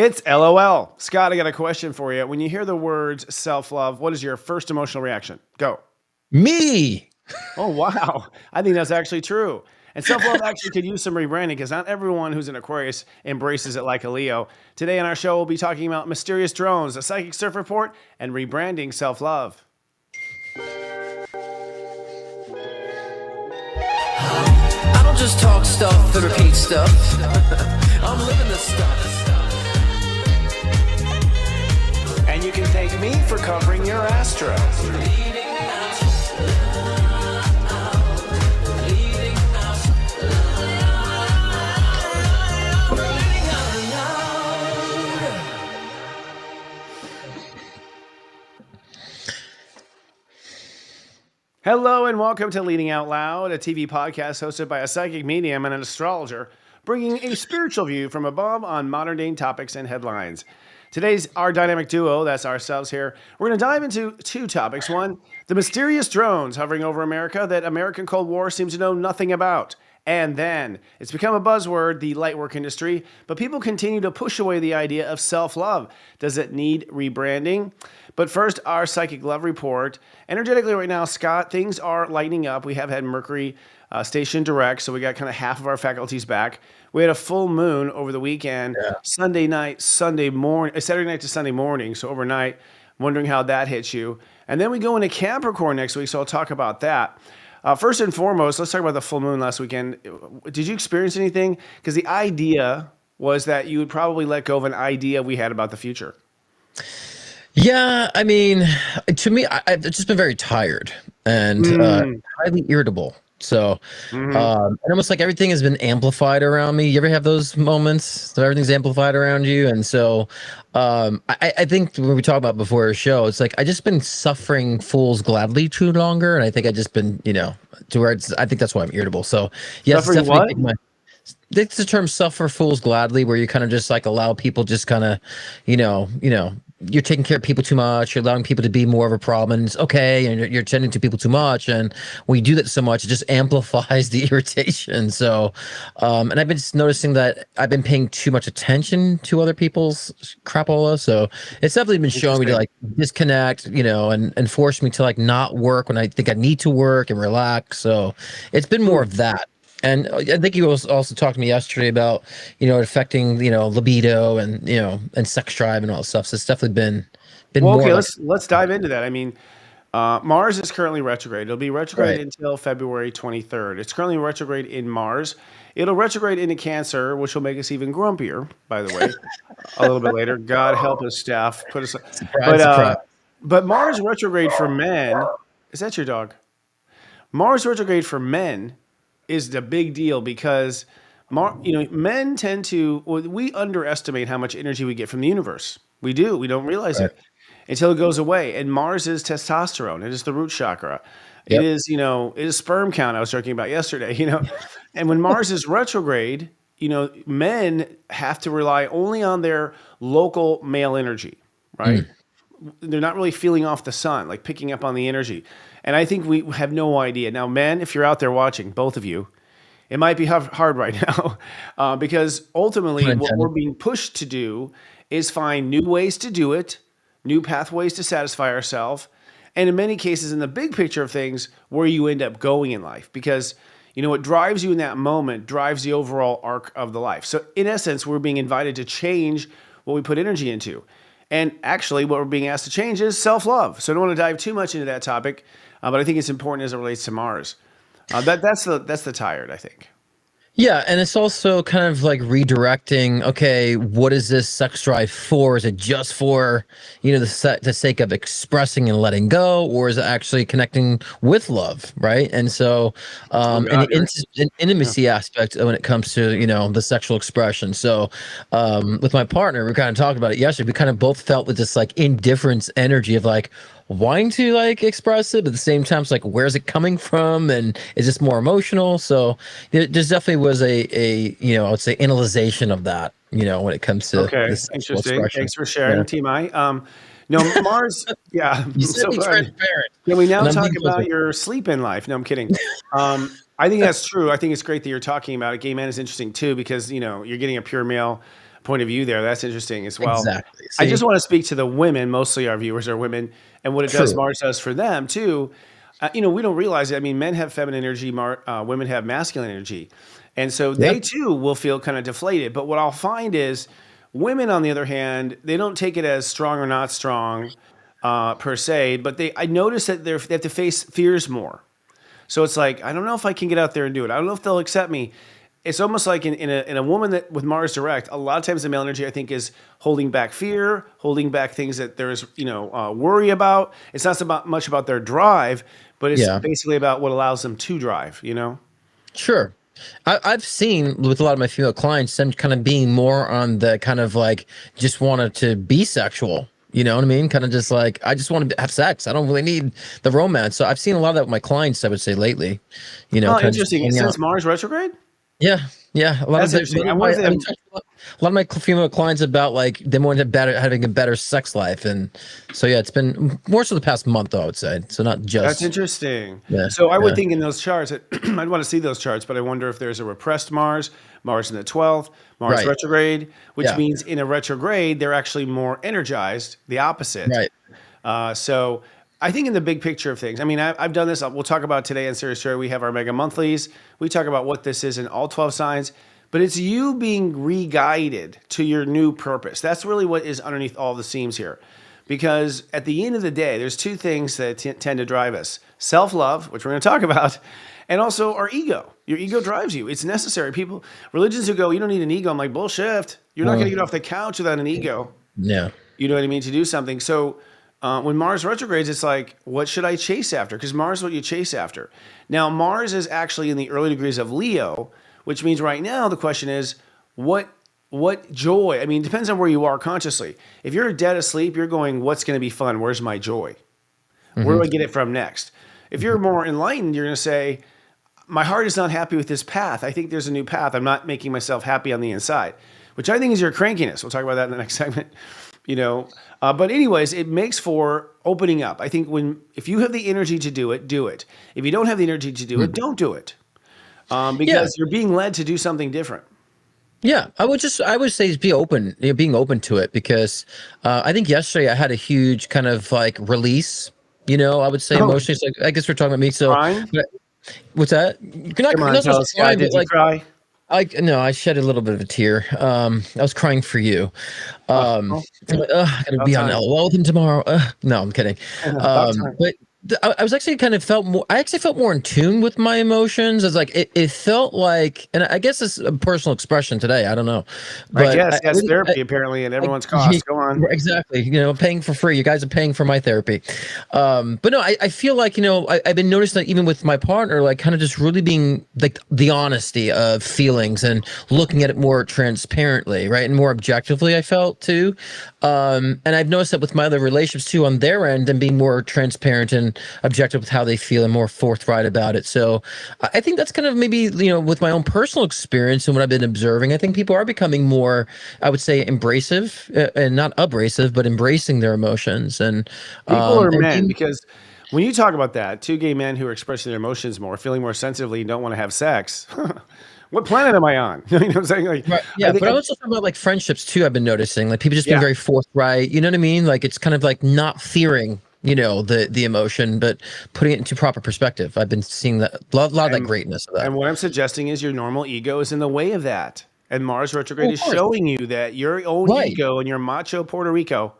It's LOL. Scott, I got a question for you. When you hear the words self-love, what is your first emotional reaction? Go. Me. Oh, wow. I think that's actually true. And self-love actually could use some rebranding because not everyone who's an Aquarius embraces it like a Leo. Today on our show, we'll be talking about mysterious drones, a psychic surf report, and rebranding self-love. I don't just talk stuff and repeat stuff. I'm living this stuff. And you can thank me for covering your astro. Hello and welcome to Leading Out Loud, a TV podcast hosted by a psychic medium and an astrologer, bringing a spiritual view from above on modern-day topics and headlines. Today's our dynamic duo, that's ourselves here. We're going to dive into two topics. One, the mysterious drones hovering over America that American Cold War seems to know nothing about. And then, it's become a buzzword, the lightwork industry, but people continue to push away the idea of self-love. Does it need rebranding? But first, our psychic love report. Energetically right now, Scott, things are lightening up. We have had Mercury station direct, so we got kind of half of our faculties back. We had a full moon over the weekend, Sunday night, Saturday night to Sunday morning, so overnight. Wondering how that hits you. And then we go into Capricorn next week, so I'll talk about that. First and foremost, let's talk about the full moon last weekend. Did you experience anything? Because the idea was that you would probably let go of an idea we had about the future. Yeah, I mean, to me, I've just been very tired and highly irritable. So, and almost like everything has been amplified around me. You ever have those moments so everything's amplified around you? And so, I think when we talked about before our show, it's like I just been suffering fools gladly too longer, and I think I just been, to where I think that's why I'm irritable. So, yes, Suffering definitely what? it's the term "suffer fools gladly," where you kind of just like allow people just kind of, you're taking care of people too much. You're allowing people to be more of a problem, and it's okay. And you're tending to people too much. And when you do that so much, it just amplifies the irritation. So, and I've been just noticing that I've been paying too much attention to other people's crapola. So it's definitely been showing me to like disconnect, and force me to like not work when I think I need to work and relax. So it's been more of that. And I think you also talked to me yesterday about, it affecting, libido and, and sex drive and all that stuff. So it's definitely been Well, more. okay, let's dive into that. I mean, Mars is currently retrograde. It'll be retrograde until February 23rd. It's currently retrograde in Mars. It'll retrograde into Cancer, which will make us even grumpier, by the way, a little bit later. God help us, staff. Surprise. But Mars retrograde for men, is that your dog? Mars retrograde for men is the big deal because men tend to, we underestimate how much energy we get from the universe. We do. We don't realize it until it goes away. And Mars is testosterone. It is the root chakra. Yep. It is sperm count I was talking about yesterday, And when Mars is retrograde, men have to rely only on their local male energy, right? They're not really feeling off the sun, like picking up on the energy. And I think we have no idea. Now, men, if you're out there watching, both of you, it might be hard right now because ultimately what we're being pushed to do is find new ways to do it, new pathways to satisfy ourselves, and in many cases, in the big picture of things, where you end up going in life. Because what drives you in that moment drives the overall arc of the life. So in essence, we're being invited to change what we put energy into. And actually, what we're being asked to change is self-love. So I don't want to dive too much into that topic, but I think it's important as it relates to Mars. That's the tired, I think. Yeah, and it's also kind of like redirecting, okay, what is this sex drive for? Is it just for, the sake of expressing and letting go, or is it actually connecting with love, right? And so, an intimacy aspect when it comes to, the sexual expression. So, with my partner, we kind of talked about it yesterday. We kind of both felt with this like indifference energy of like, wanting to like express it, but at the same time, it's like, where's it coming from? And is this more emotional? So there's definitely was a I would say analyzation of that, when it comes to this interesting. expression. Thanks for sharing, Team I. No, Mars, yeah. You so transparent. Can we now talk about your sleep in life? No, I'm kidding. I think that's true. I think it's great that you're talking about it. Gay man is interesting too, because, you're getting a pure male point of view there. That's interesting as well. Exactly. I See? just want to speak to the women. Mostly our viewers are women, and what it does, True. Mars does for them too. You know, we don't realize it. I mean, men have feminine energy, women have masculine energy, and so Yeah. they too will feel kind of deflated. But what I'll find is, women, on the other hand, they don't take it as strong or not strong per se, but I notice that they have to face fears more. So it's like, I don't know if I can get out there and do it. I don't know if they'll accept me. It's almost like in a woman that with Mars direct, a lot of times the male energy I think is holding back fear, holding back things that there's worry about. It's not so much about their drive, but it's Yeah. basically about what allows them to drive. You know. Sure. I've seen with a lot of my female clients them kind of being more on the kind of like just wanted to be sexual. You know what I mean? Kind of just like, I just want to have sex. I don't really need the romance. So I've seen a lot of that with my clients, I would say lately, Oh, kind of just interesting. hanging out. Since Mars retrograde, Yeah. Yeah. A lot that's of interesting. the, I wonder if they I have, talked to a lot of my female clients about like them wanting to having a better sex life. And so, yeah, it's been more so the past month, though, I would say. So not that's just, interesting. yeah. So I would Yeah. think in those charts, I'd want to see those charts, but I wonder if there's a repressed Mars, Mars in the 12th, Mars Right. retrograde, which Yeah. means in a retrograde, they're actually more energized, the opposite. Right. So I think in the big picture of things, I mean, I've done this. We'll talk about today in Serious Story. We have our mega monthlies. We talk about what this is in all 12 signs, but it's you being re-guided to your new purpose. That's really what is underneath all the seams here. Because at the end of the day, there's two things that tend to drive us. Self-love, which we're going to talk about, and also our ego. Your ego drives you. It's necessary. Religions who go, you don't need an ego. I'm like, bullshit. You're not going to get off the couch without an ego. Yeah. You know what I mean? To do something. So when Mars retrogrades, it's like, what should I chase after? Because Mars is what you chase after. Now, Mars is actually in the early degrees of Leo, which means right now the question is, what joy? I mean, it depends on where you are consciously. If you're dead asleep, you're going, what's going to be fun? Where's my joy? Where do I get it from next? If you're more enlightened, you're going to say, my heart is not happy with this path. I think there's a new path. I'm not making myself happy on the inside, which I think is your crankiness. We'll talk about that in the next segment. But anyways, it makes for opening up. I think if you have the energy to do it, do it. If you don't have the energy to do it, don't do it. Because you're being led to do something different. Yeah, I would say be open, being open to it, because I think yesterday I had a huge kind of like release, I would say emotionally. So I guess we're talking about me. So Crying? what's that? You're not, Come on, not tell us, guy, did you cry? No, I shed a little bit of a tear. I was crying for you. I gotta be on LOL with him tomorrow. No, I'm kidding. But I was actually I actually felt more in tune with my emotions. It's like it felt like, and I guess it's a personal expression today. I don't know, I but guess that's therapy apparently at everyone's cost. Go on. Exactly. Paying for free. You guys are paying for my therapy. But no, I feel like, I've been noticing that even with my partner, like kind of just really being like the honesty of feelings and looking at it more transparently, right? And more objectively, I felt too. And I've noticed that with my other relationships too, on their end, and being more transparent and objective with how they feel and more forthright about it. So I think that's kind of maybe, with my own personal experience and what I've been observing, I think people are becoming more, I would say, embracive, and not abrasive, but embracing their emotions. And people are men, because when you talk about that, two gay men who are expressing their emotions more, feeling more sensitively, and don't want to have sex. What planet am I on? You know what I'm saying? Like, right. Yeah, but I also talk about like friendships too. I've been noticing like people just being very forthright. You know what I mean? Like it's kind of like not fearing, the emotion, but putting it into proper perspective. I've been seeing that a lot of that greatness of that. And what I'm suggesting is your normal ego is in the way of that. And Mars retrograde is showing you that your own ego and your macho Puerto Rico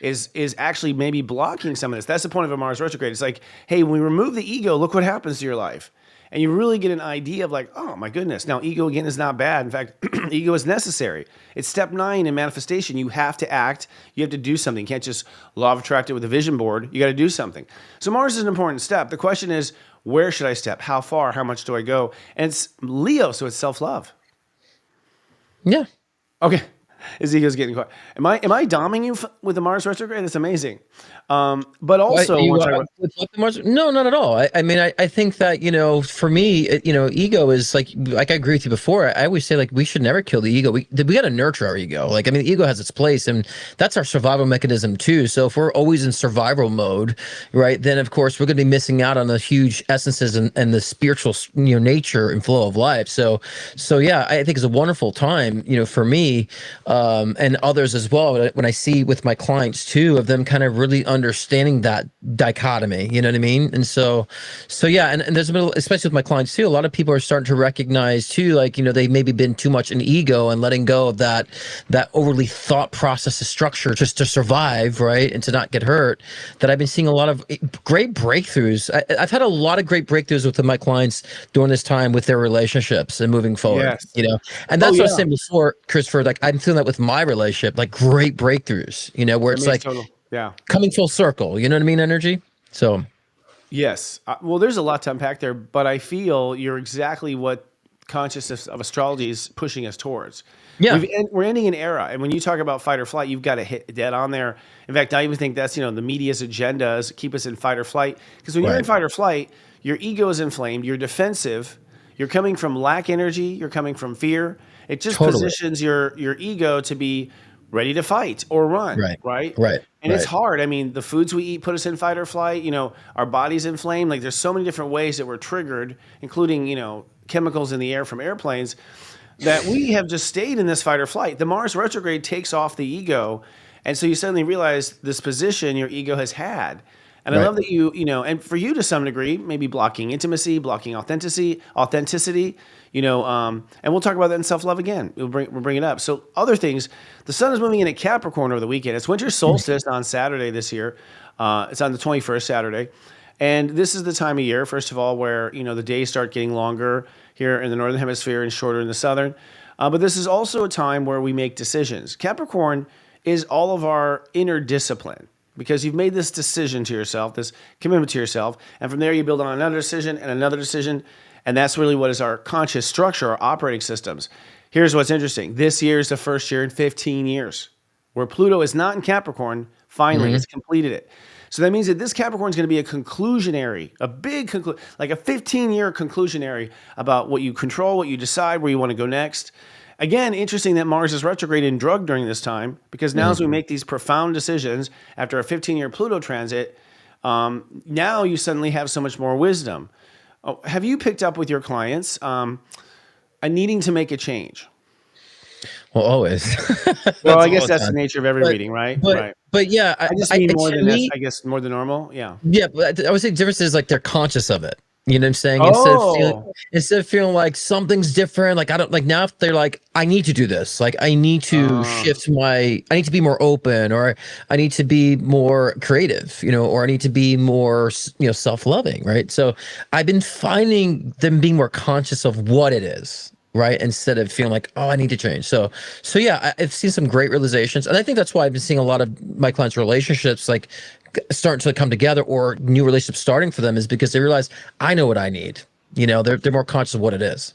is actually maybe blocking some of this. That's the point of a Mars retrograde. It's like, hey, when we remove the ego, look what happens to your life. And you really get an idea of like, oh my goodness. Now, ego again is not bad. In fact, ego is necessary. It's step 9 in manifestation. You have to act. You have to do something. You can't just law of attraction with a vision board. You got to do something. So Mars is an important step. The question is, where should I step? How far? How much do I go? And it's Leo, so it's self-love. Yeah. Okay. His ego's getting quiet. Am I doming you with the Mars retrograde? That's amazing. But also, no, not at all. I mean, I think that, for me, ego is like I agree with you before. I always say like we should never kill the ego. We got to nurture our ego. Like, I mean, the ego has its place, and that's our survival mechanism too. So if we're always in survival mode, right, then of course we're going to be missing out on the huge essences and the spiritual, nature and flow of life. So yeah, I think it's a wonderful time, for me. and others as well. When I see with my clients too, of them kind of really understanding that dichotomy, you know what I mean? And so yeah, and there's a little, especially with my clients too, a lot of people are starting to recognize too, like, they maybe been too much in ego and letting go of that overly thought process structure just to survive, right, and to not get hurt. That I've been seeing a lot of great breakthroughs. I've had a lot of great breakthroughs with my clients during this time with their relationships and moving forward. Yes. And Oh that's what I was yeah. saying before, Christopher. Like, I'm feeling that with my relationship, like great breakthroughs. Where That it's makes like total. Yeah. coming full circle. You know what I mean? Energy. So Yes. Well, there's a lot to unpack there, but I feel you're exactly what consciousness of astrology is pushing us towards. yeah, We're ending an era, and when you talk about fight or flight, you've got to hit dead on there. In fact, I even think that's the media's agenda is keep us in fight or flight. Because when you're in right, fight or flight, your ego is inflamed, you're defensive, you're coming from lack energy, you're coming from fear. It just totally, positions your ego to be ready to fight or run, right, right? right, And it's right, hard. I mean, the foods we eat put us in fight or flight. Our body's inflamed. Like there's so many different ways that we're triggered, including chemicals in the air from airplanes, that we have just stayed in this fight or flight. The Mars retrograde takes off the ego, and so you suddenly realize this position your ego has had. And I right. love that and for you to some degree, maybe blocking intimacy, blocking authenticity, and we'll talk about that in self-love again. We'll bring it up. So other things, the sun is moving in at Capricorn over the weekend. It's winter solstice on Saturday this year. It's on the 21st Saturday. And this is the time of year, first of all, where, the days start getting longer here in the Northern Hemisphere and shorter in the Southern. But this is also a time where we make decisions. Capricorn is all of our inner discipline because you've made this decision to yourself, this commitment to yourself. And from there, you build on another decision and another decision. And that's really what is our conscious structure, our operating systems. Here's what's interesting. This year is the first year in 15 years where Pluto is not in Capricorn. Finally, it's completed it. So that means that this Capricorn is going to be a conclusionary, a big like a 15-year conclusionary about what you control, what you decide, where you want to go next. Again, interesting that Mars is retrograde in drug during this time because now as we make these profound decisions after a 15-year Pluto transit, now you suddenly have so much more wisdom. Oh, have you picked up with your clients a needing to make a change? Well, always. Well, That's I all guess the that's the time. nature of every But reading, right? but Right. but yeah, I just mean more to than this, me, I guess more than normal. Yeah. yeah, but I would say the difference is like they're conscious of it. You know what I'm saying? Oh, Instead of feeling like something's different, like I don't like now if they're like, I need to do this, like I need to I need to be more open, or I need to be more creative, or I need to be more, self-loving, right? So I've been finding them being more conscious of what it is, right? Instead of feeling like, oh, I need to change. So yeah, I've seen some great realizations, and I think that's why I've been seeing a lot of my clients' relationships like starting to come together, or new relationships starting for them, is because they realize I know what I need. They're more conscious of what it is.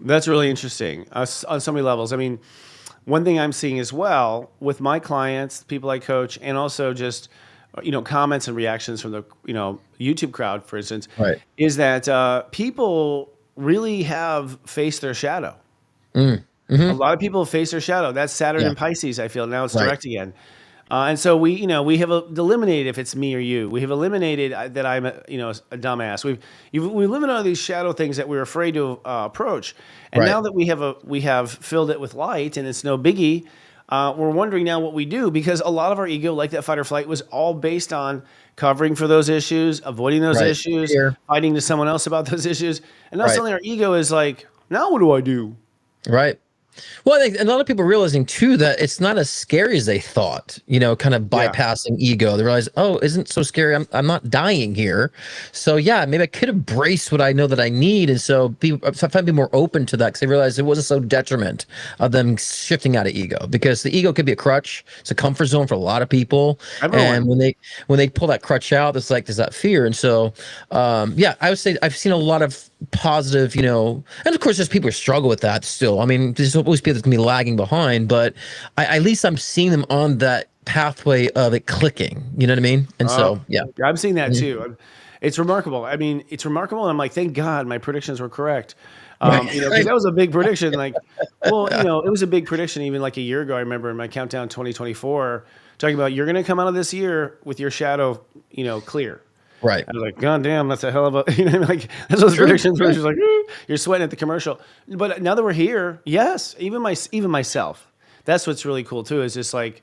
that's really interesting on so many levels. I mean, one thing I'm seeing as well with my clients, people I coach, and also just comments and reactions from the YouTube crowd, for instance, Right. is that people really have faced their shadow. A lot of people face their shadow. That's Saturn Yeah. in Pisces. I feel now it's Right. direct again. And so we have eliminated if it's me or you. We have eliminated that I'm a dumbass. We eliminated all these shadow things that we're afraid to approach. And Right. now that we have filled it with light and it's no biggie, we're wondering now what we do, because a lot of our ego, like that fight or flight, was all based on covering for those issues, avoiding those Right. issues, Fear. fighting to someone else about those issues. And now Right. suddenly our ego is like, now what do I do? Right. Well, I think a lot of people realizing too that it's not as scary as they thought, kind of Yeah. bypassing ego. They realize, oh, isn't so scary. I'm not dying here. So yeah, maybe I could embrace what I know that I need. And so I find be more open to that, because they realize it wasn't so detriment of them shifting out of ego, because the ego could be a crutch. It's a comfort zone for a lot of people. Everyone. And when they pull that crutch out, it's like, there's that fear. And so, yeah, I would say I've seen a lot of positive, and of course there's people who struggle with that still. I mean, there's always people that's gonna be lagging behind, but at least I'm seeing them on that pathway of it clicking. You know what I mean? And so, yeah. I'm seeing that too. It's remarkable. I mean, it's remarkable. And I'm like, thank God my predictions were correct. Because that was a big prediction. Like, well, it was a big prediction even like a year ago. I remember in my countdown 2024 talking about you're going to come out of this year with your shadow, clear. Right. I was like, God damn, that's a hell of a, like, that's those predictions where she's like, you're sweating at the commercial. But now that we're here, yes, even myself, that's what's really cool too. Is just like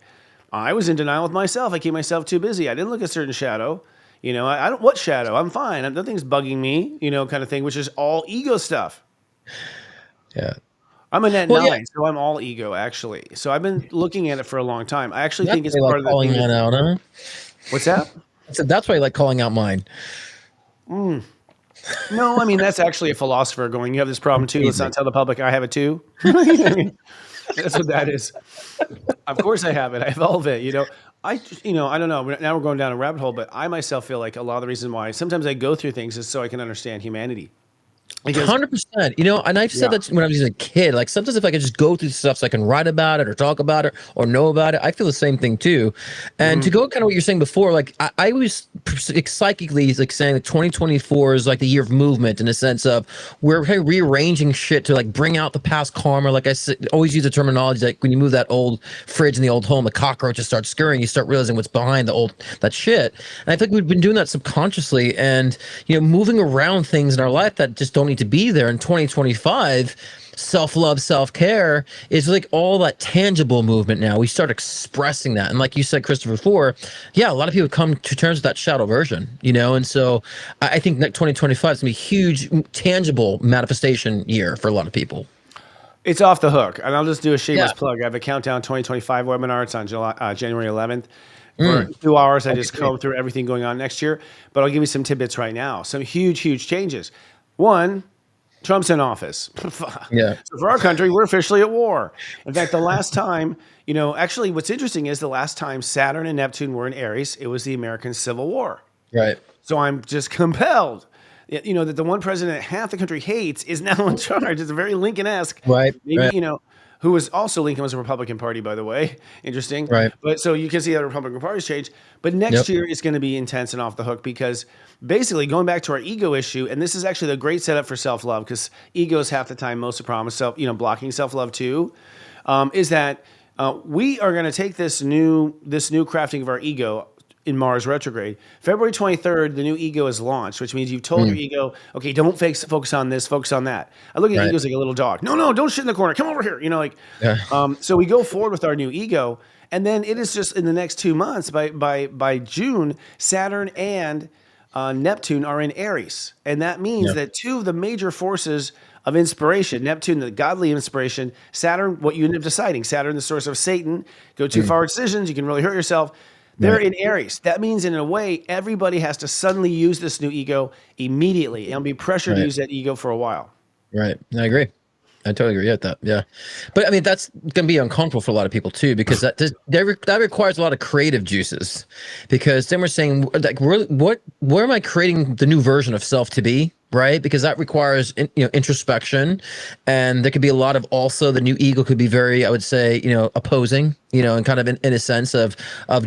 I was in denial with myself. I keep myself too busy. I didn't look at a certain shadow. I don't. What shadow? I'm fine. Nothing's bugging me. Kind of thing. Which is all ego stuff. Yeah. I'm a net Well, 9, so I'm all ego actually. So I've been looking at it for a long time. I actually think That's it's why I part like of the calling thing. mine out, huh? What's that? So that's why I like calling out mine. No, I mean that's actually a philosopher going, you have this problem too. Let's not tell the public I have it too. That's what that is. Of course I have it. I have all of it. I don't know. Now we're going down a rabbit hole, but I myself feel like a lot of the reason why sometimes I go through things is so I can understand humanity. Because 100%. And I've said that when I was a kid. Like sometimes if I could just go through stuff so I can write about it or talk about it or know about it, I feel the same thing too. And to go kind of what you're saying before, like I was psychically like saying that 2024 is like the year of movement in the sense of we're kind of rearranging shit to like bring out the past karma. Like I said, always use the terminology like when you move that old fridge in the old home, the cockroaches start scurrying. You start realizing what's behind that shit. And I think we've been doing that subconsciously and moving around things in our life that just don't need to be there. In 2025, self-love, self-care is like all that tangible movement now. We start expressing that. And like you said, Christopher, before, yeah, a lot of people come to terms with that shadow version, and so I think that 2025 is gonna be a huge tangible manifestation year for a lot of people. it's off the hook. And I'll just do a shameless plug. I have a Countdown 2025 webinar. It's on January 11th. For 2 hours, I just go through everything going on next year. But I'll give you some tidbits right now. Some huge, huge changes. One, Trump's in office. Yeah. So for our country, we're officially at war. In fact, the last time, actually what's interesting is the last time Saturn and Neptune were in Aries, it was the American Civil War. Right. So I'm just compelled, that the one president that half the country hates is now in charge. It's very Lincoln-esque. Right. Maybe, right. Who was also Lincoln was a Republican Party, by the way. Interesting. Right. But so you can see how the Republican Party's changed. But next year it's going to be intense and off the hook because basically going back to our ego issue, and this is actually the great setup for self-love because ego is half the time most of the problem. Blocking self-love too, is that we are going to take this new crafting of our ego in Mars retrograde. February 23rd, the new ego is launched, which means you've told your ego, okay, don't focus on this, focus on that. I look at egos like a little dog. No, don't shit in the corner. Come over here. So we go forward with our new ego. And then it is just in the next 2 months, by June, Saturn and Neptune are in Aries. And that means that two of the major forces of inspiration, Neptune, the godly inspiration, Saturn, what you end up deciding, Saturn, the source of Satan, go too far with decisions, you can really hurt yourself. They're in Aries. That means in a way, everybody has to suddenly use this new ego immediately and be pressured to use that ego for a while. Right. I agree. I totally agree with that. Yeah. But I mean, that's going to be uncomfortable for a lot of people too, because that requires a lot of creative juices, because then we're saying like, where am I creating the new version of self to be? Right. Because that requires, introspection, and there could be a lot of, also the new ego could be very, I would say, opposing, and kind of in a sense of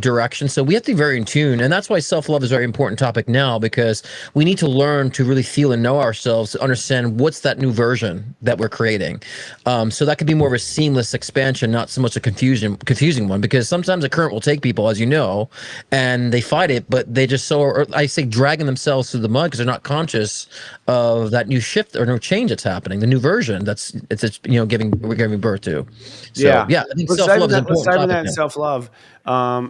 direction. So we have to be very in tune. And that's why self-love is a very important topic now, because we need to learn to really feel and know ourselves to understand what's that new version that we're creating. So that could be more of a seamless expansion, not so much a confusing one, because sometimes the current will take people, as you know, and they fight it, but they just dragging themselves through the mud because they're not conscious of that new shift or new change that's happening, the new version we're giving birth to. So I think self-love is important. Let's dive into that self-love,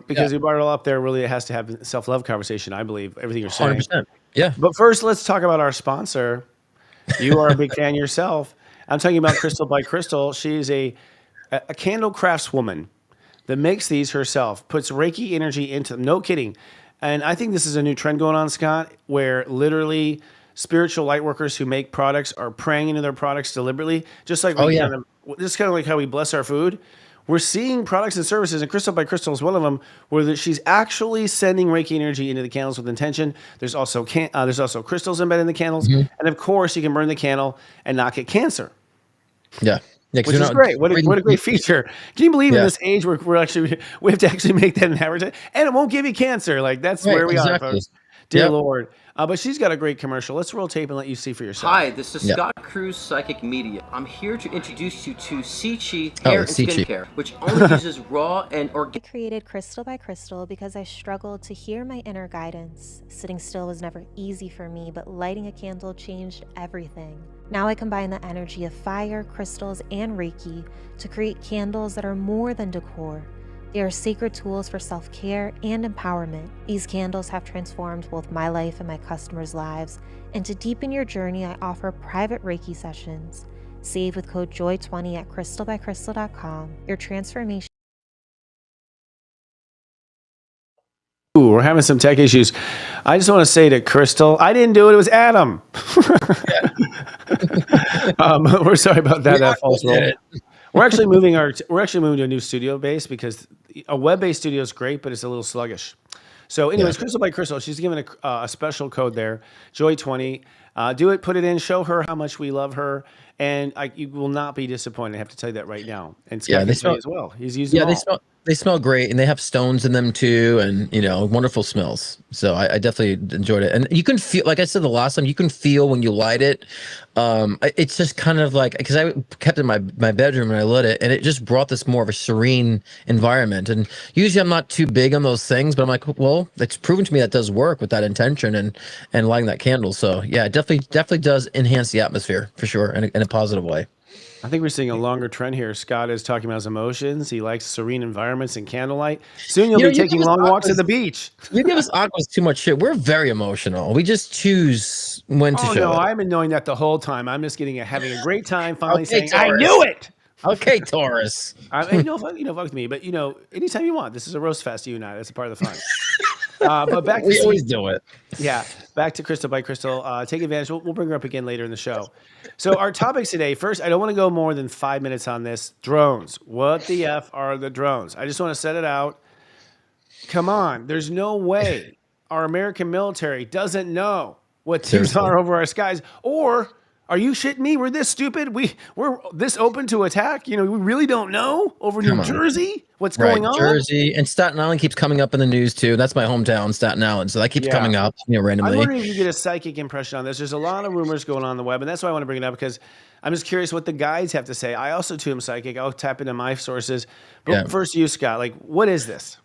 because you brought it all up there. Really, it has to have a self-love conversation. I believe everything you're saying. 100%. Yeah. But first, let's talk about our sponsor. You are a big fan yourself. I'm talking about Crystal by Crystal. She's a candle craftswoman that makes these herself, puts Reiki energy into them. No kidding. And I think this is a new trend going on, Scott, where literally spiritual light workers who make products are praying into their products deliberately, just like just kind of like how we bless our food. We're seeing products and services, and Crystal by Crystal is one of them, where she's actually sending Reiki energy into the candles with intention. There's also crystals embedded in the candles, and of course, you can burn the candle and not get cancer. Yeah. Which is great. What a great feature. Can you believe in this age where we have to actually make that an advertisement, and it won't give you cancer? Like that's where we are, folks. Dear Lord. But she's got a great commercial. Let's roll tape and let you see for yourself. Hi, this is Scott Cruz, Psychic Media. I'm here to introduce you to Sichi Hair and Skincare, which only uses raw and organic. I created Crystal by Crystal because I struggled to hear my inner guidance. Sitting still was never easy for me, but lighting a candle changed everything. Now I combine the energy of fire, crystals, and Reiki to create candles that are more than decor. They are sacred tools for self-care and empowerment. These candles have transformed both my life and my customers' lives, and to deepen your journey, I offer private Reiki sessions. Save with code JOY20 at crystalbycrystal.com. Your transformation. Ooh, we're having some tech issues. I just want to say to Crystal, I didn't do it. It was Adam. We're sorry about that. That false roll. We're actually moving to a new studio base because a web-based studio is great, but it's a little sluggish. So, anyways, Crystal by Crystal, she's given a special code there, Joy20. Do it, put it in, show her how much we love her, and you will not be disappointed. I have to tell you that right now. And Scott can say as well. He's using them all. They smell great, and they have stones in them too, and wonderful smells. So I definitely enjoyed it, and you can feel, like I said the last time, you can feel when you light it. It's just kind of like, because I kept it in my bedroom and I lit it, and it just brought this more of a serene environment. And usually I'm not too big on those things, but I'm like, well, it's proven to me that does work with that intention and lighting that candle. So yeah, it definitely does enhance the atmosphere for sure in a positive way. I think we're seeing a longer trend here. Scott is talking about his emotions. He likes serene environments and candlelight. Soon you'll be taking long walks at the beach. You give us aquas too much shit. We're very emotional. We just choose when to show it. I've been knowing that the whole time. I'm just having a great time finally saying, Taurus. I knew it. Okay, Taurus. Fuck with me. But, anytime you want. This is a roast fest, you and I. That's a part of the fun. But back to we always do it. Yeah, back to Crystal by Crystal. Take advantage. We'll bring her up again later in the show. So our topics today. First, I don't want to go more than 5 minutes on this. Drones. What the F are the drones? I just want to set it out. Come on. There's no way our American military doesn't know what things are over our skies. Or are you shitting me? We're this stupid? We're this open to attack? We really don't know over New Jersey what's going on? Jersey and Staten Island keeps coming up in the news too. That's my hometown, Staten Island. So that keeps coming up, randomly. I'm wondering if you get a psychic impression on this. There's a lot of rumors going on the web, and that's why I want to bring it up, because I'm just curious what the guys have to say. I also too am psychic. I'll tap into my sources. But first, you, Scott, what is this?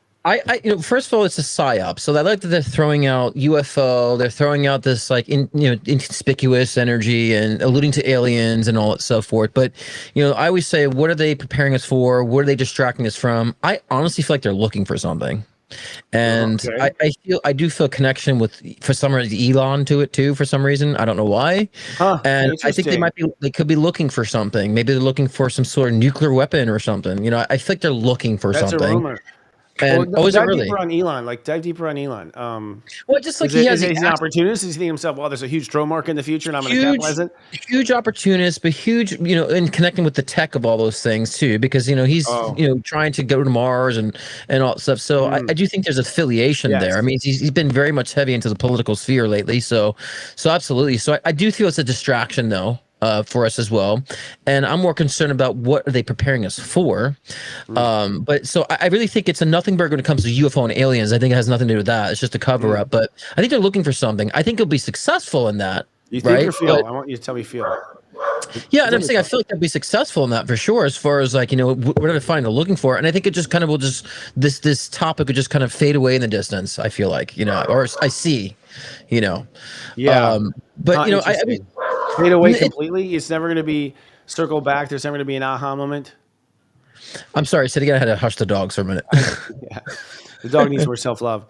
First of all, it's a psyop. So I like that they're throwing out UFO. They're throwing out this inconspicuous energy and alluding to aliens and all that so forth. But I always say, what are they preparing us for? What are they distracting us from? I honestly feel like they're looking for something. And I do feel a connection with, for some reason, Elon to it too. For some reason, I don't know why. And I think they could be looking for something. Maybe they're looking for some sort of nuclear weapon or something. I feel like they're looking for something. That's a rumor. And dive deeper on Elon. Dive deeper on Elon. Well, just like he's an opportunist. He's thinking himself, well, there's a huge drone market in the future, and I'm going to capitalize it. Huge opportunist, but huge, and connecting with the tech of all those things too, because he's trying to go to Mars and all that stuff. So I do think there's affiliation there. I mean, he's been very much heavy into the political sphere lately. So absolutely. So I do feel it's a distraction though. For us as well, and I'm more concerned about what are they preparing us for. But so I really think it's a nothing burger when it comes to UFO and aliens. I think it has nothing to do with that. It's just a cover up. But I think they're looking for something. I think it'll be successful in that. You think or feel? I want you to tell me feel. Yeah, and I'm saying I feel like they'll be successful in that for sure. As far as what are they finding looking for, and I think it just kind of will this topic would just kind of fade away in the distance. I feel like or I see, Yeah. But I fade away completely. It's never going to be circle back. There's never going to be an aha moment. I'm sorry. Said again. I had to hush the dogs for a minute. Yeah, the dog needs more self-love.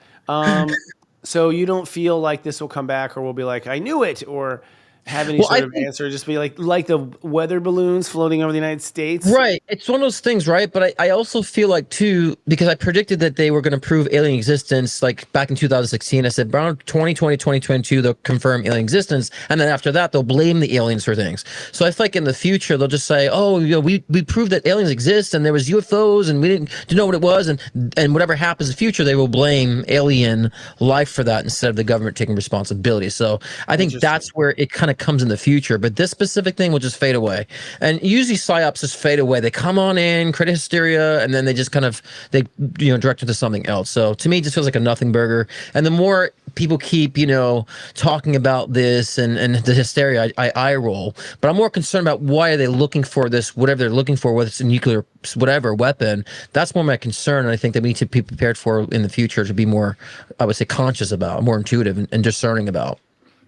So you don't feel like this will come back, or we'll be like, I knew it, or have any sort of answer, just be like the weather balloons floating over the United States. Right. It's one of those things, right? But I also feel like too, because I predicted that they were going to prove alien existence like back in 2016. I said around 2020, 2022, they'll confirm alien existence. And then after that, they'll blame the aliens for things. So I feel like in the future, they'll just say, oh, we proved that aliens exist and there was UFOs and we didn't know what it was. And whatever happens in the future, they will blame alien life for that instead of the government taking responsibility. So I think that's where it kind of comes in the future, but this specific thing will just fade away. And usually psyops just fade away. They come on in, create hysteria, and then they just kind of direct it to something else. So to me, it just feels like a nothing burger. And the more people keep talking about this and the hysteria, I roll. But I'm more concerned about why are they looking for this, whatever they're looking for, whether it's a nuclear whatever weapon. That's more my concern, and I think that we need to be prepared for in the future, to be more, I would say, conscious about, more intuitive and discerning about.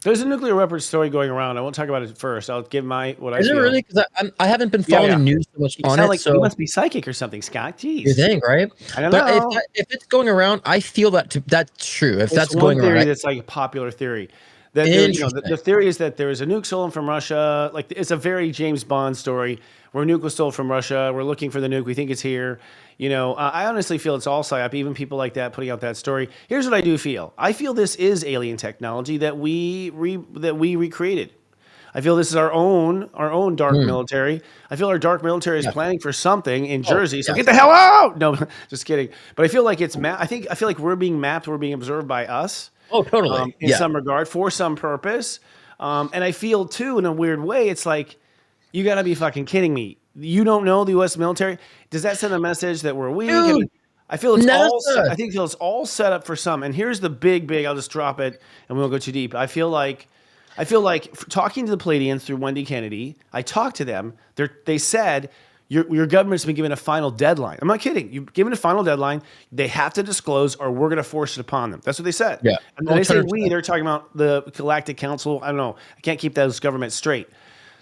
There's a nuclear weapons story going around. I won't talk about it first. I'll give what I Is it feel. really? Because I haven't been Yeah, following yeah. the news so much You on sound it. like you So must be psychic or something, Scott. you Jeez. think, right? I don't But know. if it's going around, I feel that's true. If It's that's one going around, theory that's like a popular theory. That there, interesting. the theory is that there is a nuke stolen from Russia. Like it's a very James Bond story where a nuke was stolen from Russia. We're looking for the nuke. We think it's here. I honestly feel it's all psyop. Even people like that putting out that story. Here's what I do feel. I feel this is alien technology that we recreated. I feel this is our own dark military. I feel our dark military is planning for something in Jersey. So yes. get the hell out! No, just kidding. But I feel like it's I feel like we're being mapped. We're being observed by us. Oh, totally. In some regard, for some purpose. And I feel too, in a weird way, it's like you got to be fucking kidding me. You don't know the U.S. military? Does that send a message that we're weak? Dude, I feel it's all. NASA. I think it's all set up for some. And here's the big. I'll just drop it, and we won't go too deep. I feel like talking to the Palladians through Wendy Kennedy. I talked to them. They said your government's been given a final deadline. I'm not kidding. You've given a final deadline. They have to disclose, or we're going to force it upon them. That's what they said. Yeah. And when they say 100%. we, they're talking about the Galactic Council. I don't know. I can't keep those governments straight.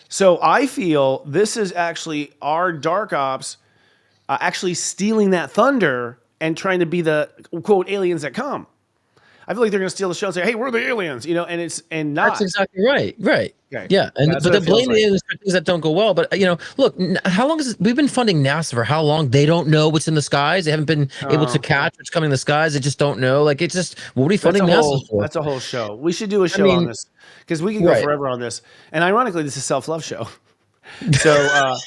So I feel this is actually our dark ops actually stealing that thunder and trying to be the quote aliens that come. I feel like they're going to steal the show and say, "Hey, we're the aliens," and not. That's exactly right. Right. Okay. Yeah, That's but what they it feels blame like. the aliens for things that don't go well. But look, how long we've been funding NASA for? How long? They don't know what's in the skies. They haven't been able to catch what's coming in the skies. They just don't know. Like it's just what are we funding NASA for? That's a whole show. We should do a show on this because we can go forever on this. And ironically, this is a self-love show. So,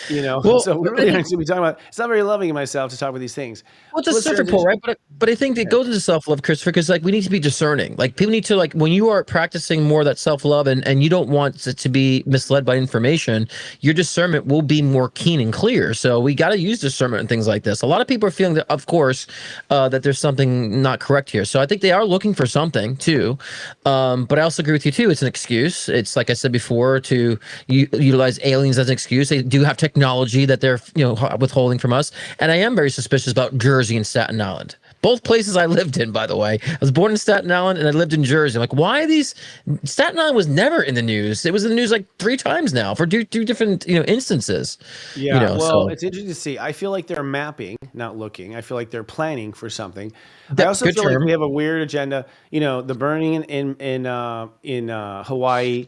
so we really aren't going to be talking about. It's not very loving of myself to talk about these things. Well, it's a surface pull, right? But I think it goes into self-love, Christopher, because we need to be discerning. Like people need to when you are practicing more of that self-love and you don't want to be misled by information, your discernment will be more keen and clear. So we got to use discernment and things like this. A lot of people are feeling that, of course, that there's something not correct here. So I think they are looking for something too. But I also agree with you too. It's an excuse. It's like I said before to utilize aliens as an excuse. They do have technology that they're withholding from us. And I am very suspicious about Jersey and Staten Island. Both places I lived in, by the way. I was born in Staten Island and I lived in Jersey. I'm like, why are these? Staten Island was never in the news. It was in the news like 3 times now for two different instances. Yeah, it's interesting to see. I feel like they're mapping, not looking. I feel like they're planning for something. I also feel like we have a weird agenda. The burning in Hawaii,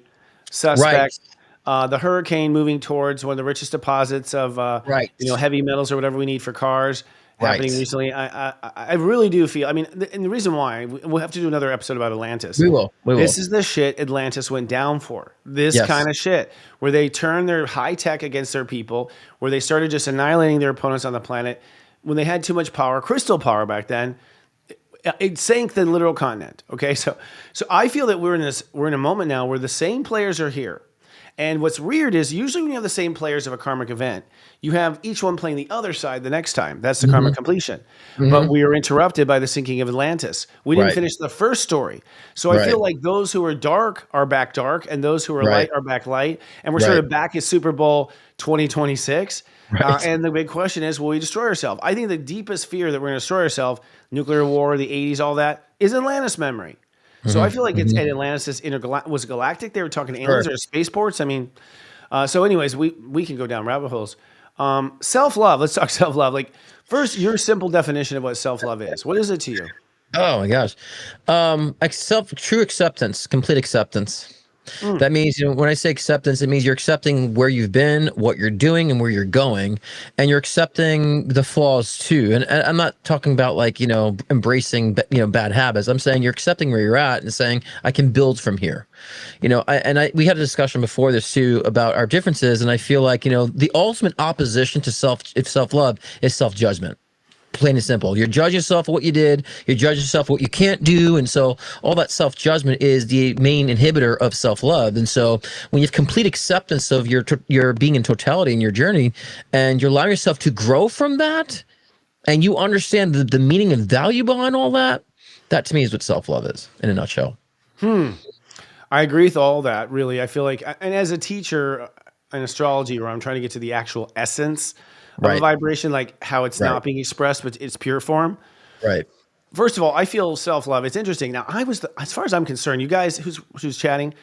suspect. Right. The hurricane moving towards one of the richest deposits of heavy metals or whatever we need for cars. Happening recently. I really do feel. I mean, and the reason why we'll have to do another episode about Atlantis. We will. This is the shit Atlantis went down for. This kind of shit where they turned their high tech against their people, where they started just annihilating their opponents on the planet. When they had too much power, crystal power back then, it sank the literal continent. Okay, so I feel that we're in a moment now where the same players are here. And what's weird is usually when you have the same players of a karmic event, you have each one playing the other side the next time. That's the karmic completion. But we were interrupted by the sinking of Atlantis. We didn't finish the first story. So I feel like those who are dark are back dark, and those who are light are back light. And we're sort of back at Super Bowl 2026. And the big question is, will we destroy ourselves? I think the deepest fear that we're going to destroy ourselves, nuclear war, the 80s, all that, is Atlantis memory. So I feel like it's at Atlantis was galactic. They were talking to aliens or spaceports. I mean, so anyways, we can go down rabbit holes. Self-love. Let's talk self-love. Like first, your simple definition of what self-love is. What is it to you? Oh my gosh. True acceptance, complete acceptance. That means, when I say acceptance, it means you're accepting where you've been, what you're doing, and where you're going, and you're accepting the flaws too. And I'm not talking about embracing bad habits. I'm saying you're accepting where you're at and saying I can build from here. We had a discussion before this too about our differences, and I feel like the ultimate opposition to self-love is self-judgment. Plain and simple. You're judging yourself for what you did. You're judging yourself for what you can't do. And so all that self-judgment is the main inhibitor of self-love. And so when you have complete acceptance of your being in totality in your journey, and you're allowing yourself to grow from that, and you understand the meaning and value behind all that, that to me is what self-love is in a nutshell. I agree with all that, really. I feel like, and as a teacher in astrology, where I'm trying to get to the actual essence of a vibration, like how it's not being expressed, but it's pure form. Right. First of all, I feel self-love. It's interesting. Now, as far as I'm concerned, you guys who's chatting,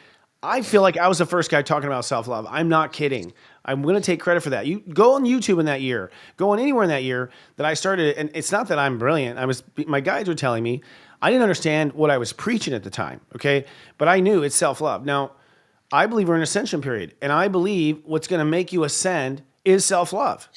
I feel like I was the first guy talking about self-love. I'm not kidding. I'm going to take credit for that. You go on YouTube in that year, go on anywhere in that year that I started. And it's not that I'm brilliant. My guides were telling me, I didn't understand what I was preaching at the time. Okay. But I knew it's self-love. Now, I believe we're in an ascension period, and I believe what's going to make you ascend is self-love.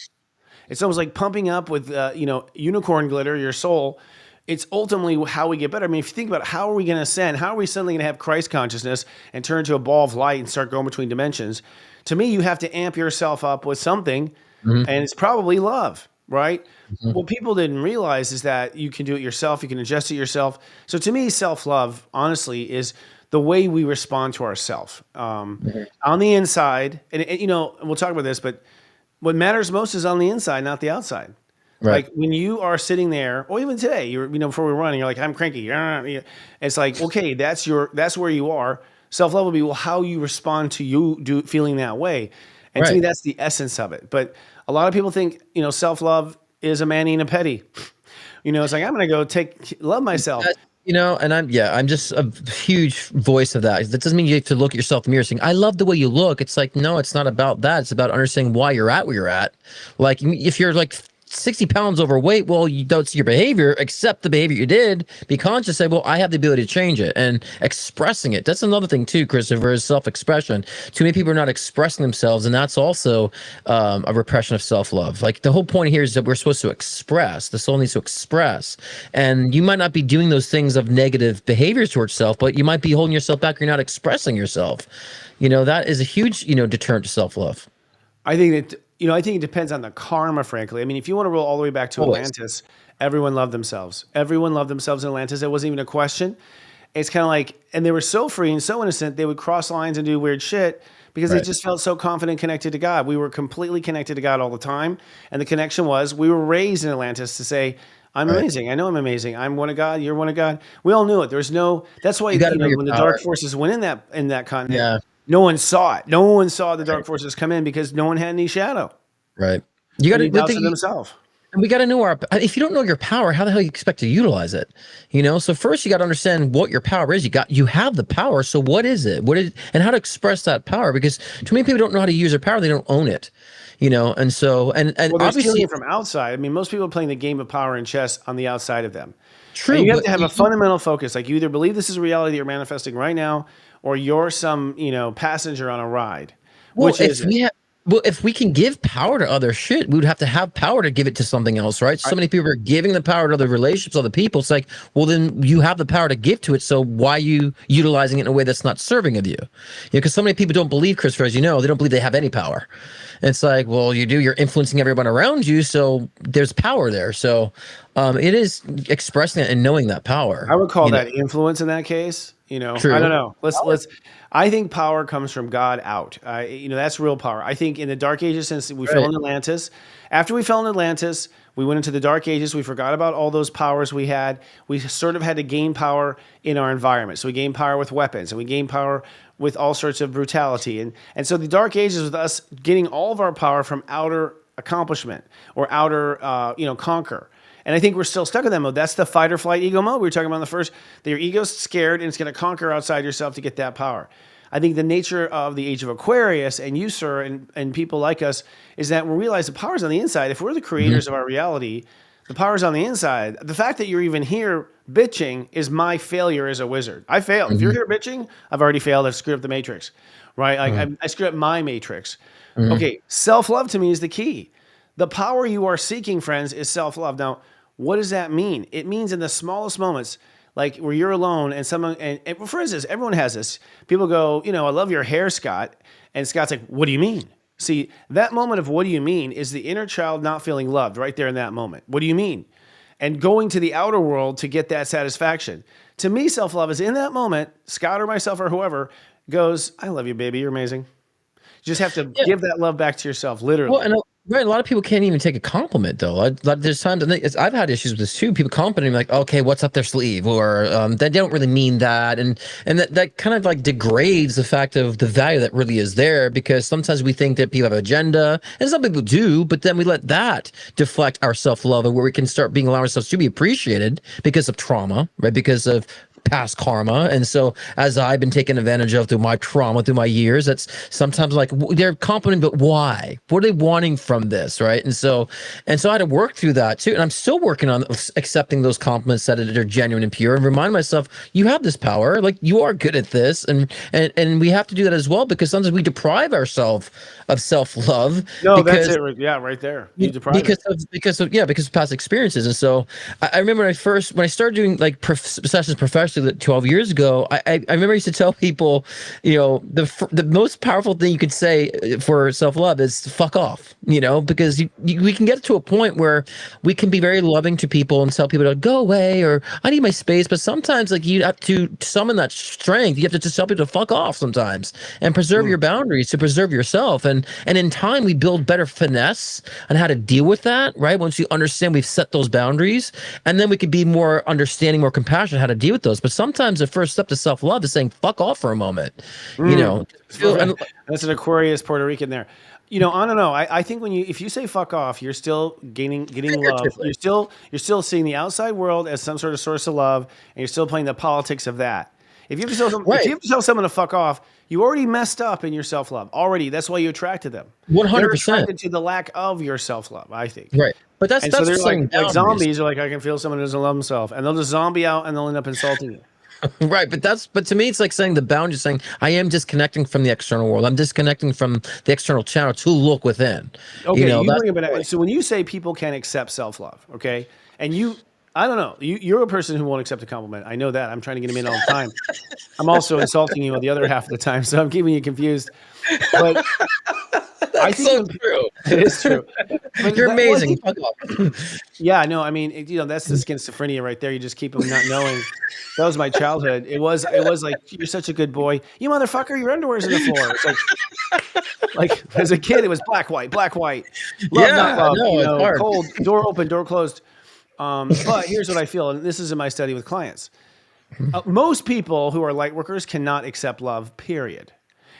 It's almost like pumping up with, unicorn glitter, your soul. It's ultimately how we get better. I mean, if you think about it, how are we going to ascend? How are we suddenly going to have Christ consciousness and turn into a ball of light and start going between dimensions? To me, you have to amp yourself up with something, and it's probably love, right? What people didn't realize is that you can do it yourself. You can adjust it yourself. So to me, self-love, honestly, is the way we respond to ourselves. On the inside, and we'll talk about this, but what matters most is on the inside, not the outside. Right. Like when you are sitting there, or even today, before we were running, you're like, I'm cranky. It's like, okay, that's where you are. Self-love will be, well, how you respond to you feeling that way. And to me, that's the essence of it. But a lot of people think, self-love is a Manny and a Petty. It's like, I'm going to go love myself. And I'm just a huge voice of that. That doesn't mean you have to look at yourself in the mirror saying, I love the way you look. It's like, no, it's not about that. It's about understanding why you're at where you're at. Like if you're like 60 pounds overweight, well, you don't see your behavior, accept the behavior you did, be conscious, say, well, I have the ability to change it, and expressing it. That's another thing too, Christopher, is self-expression. Too many people are not expressing themselves, and that's also a repression of self-love. Like the whole point here is that we're supposed to express. The soul needs to express, and you might not be doing those things of negative behaviors towards self, but you might be holding yourself back. You're not expressing yourself. That is a huge, deterrent to self-love. I think it depends on the karma, frankly. I mean, if you want to roll all the way back to Atlantis, everyone loved themselves. Everyone loved themselves in Atlantis. It wasn't even a question. It's kind of like, and they were so free and so innocent, they would cross lines and do weird shit because they just felt so confident, connected to God. We were completely connected to God all the time. And the connection was, we were raised in Atlantis to say, I'm amazing. I know I'm amazing. I'm one of God. You're one of God. We all knew it. That's why, when the dark forces went in that continent, no one saw it. No one saw the dark forces come in because no one had any shadow. Right. You got to themselves. And we got to know if you don't know your power, how the hell you expect to utilize it? So first you got to understand what your power is. You have the power. So what is it? And how to express that power? Because too many people don't know how to use their power. They don't own it. And so, and obviously it from outside. I mean, most people are playing the game of power and chess on the outside of them. True. And you have to have a fundamental focus. Like you either believe this is a reality that you're manifesting right now, or you're some, passenger on a ride. If we can give power to other shit, we would have to have power to give it to something else, right? So many people are giving the power to other relationships, other people. It's like, well, then you have the power to give to it. So why are you utilizing it in a way that's not serving of you? Because so many people don't believe, Christopher, as you know, they don't believe they have any power. And it's like, well, you do. You're influencing everyone around you, so there's power there. So it is expressing it and knowing that power. I would call that influence in that case. True. I don't know. I think power comes from God out. That's real power. I think in the Dark Ages, since we fell in Atlantis, after we fell in Atlantis, we went into the Dark Ages. We forgot about all those powers we had. We sort of had to gain power in our environment. So we gained power with weapons, and we gained power with all sorts of brutality. And so the Dark Ages was us getting all of our power from outer accomplishment or outer, conquer. And I think we're still stuck in that mode. That's the fight or flight ego mode we were talking about in the first. That your ego's scared and it's going to conquer outside yourself to get that power. I think the nature of the age of Aquarius and you, sir, and people like us is that we realize the power's on the inside. If we're the creators of our reality, the power's on the inside. The fact that you're even here bitching is my failure as a wizard. I failed. If you're here bitching, I've already failed. I've screwed up the matrix, right? I screwed up my matrix. Okay, self-love to me is the key. The power you are seeking, friends, is self-love. Now, what does that mean? It means in the smallest moments, like where you're alone and someone, and for instance, everyone has this. People go, I love your hair, Scott. And Scott's like, what do you mean? See, that moment of what do you mean is the inner child not feeling loved right there in that moment. What do you mean? And going to the outer world to get that satisfaction. To me, self-love is in that moment, Scott or myself or whoever goes, I love you, baby. You're amazing. You just have to give that love back to yourself, literally. Well, Right, a lot of people can't even take a compliment though. There's times I've had issues with this too. People complimenting me like, "Okay, what's up their sleeve?" or they don't really mean that, and that kind of like degrades the fact of the value that really is there, because sometimes we think that people have an agenda, and some people do, but then we let that deflect our self-love, and where we can start being allowing ourselves to be appreciated because of trauma, right? Because of past karma. And so as I've been taken advantage of through my trauma, through my years, that's sometimes like they're complimenting, but why? What are they wanting from this, right? And so I had to work through that too, and I'm still working on accepting those compliments that are genuine and pure, and remind myself, you have this power, like you are good at this, and we have to do that as well, because sometimes we deprive ourselves of self-love. No, that's Because it. Yeah, right there. You deprive it. because of past experiences. And so I remember when I started doing like sessions professionally 12 years ago, I remember I used to tell people, the most powerful thing you could say for self-love is fuck off, because we can get to a point where we can be very loving to people and tell people to go away, or I need my space. But sometimes like you have to summon that strength. You have to just tell people to fuck off sometimes and preserve your boundaries, to preserve yourself. And in time we build better finesse on how to deal with that, right? Once you understand we've set those boundaries, and then we can be more understanding, more compassionate how to deal with those. But sometimes the first step to self-love is saying fuck off for a moment. That's an Aquarius Puerto Rican there. I don't know. I think if you say fuck off, you're still getting love. You're still seeing the outside world as some sort of source of love, and you're still playing the politics of that. If you have to tell someone to fuck off, you already messed up in your self-love. Already, that's why you attracted them. 100%. They're attracted to the lack of your self-love, I think. Right. But that's so they're like zombies are like, I can feel someone who doesn't love himself, and they'll just zombie out, and they'll end up insulting you. Right, but to me, it's like saying the boundary, saying I am disconnecting from the external world. I'm disconnecting from the external channel to look within. Okay, so when you say people can't accept self-love, okay, and I don't know, you're a person who won't accept a compliment. I know that. I'm trying to get them in all the time. I'm also insulting you the other half of the time, so I'm keeping you confused. But I think so true. It is true. But you're amazing. Yeah, no, I mean, that's the schizophrenia right there. You just keep them not knowing. That was my childhood. It was like, you're such a good boy. You motherfucker, your underwear's on the floor. It's like as a kid, it was black, white, black, white. Love, not love. It's hard. Cold, door open, door closed. But here's what I feel, and this is in my study with clients. Most people who are light workers cannot accept love, period.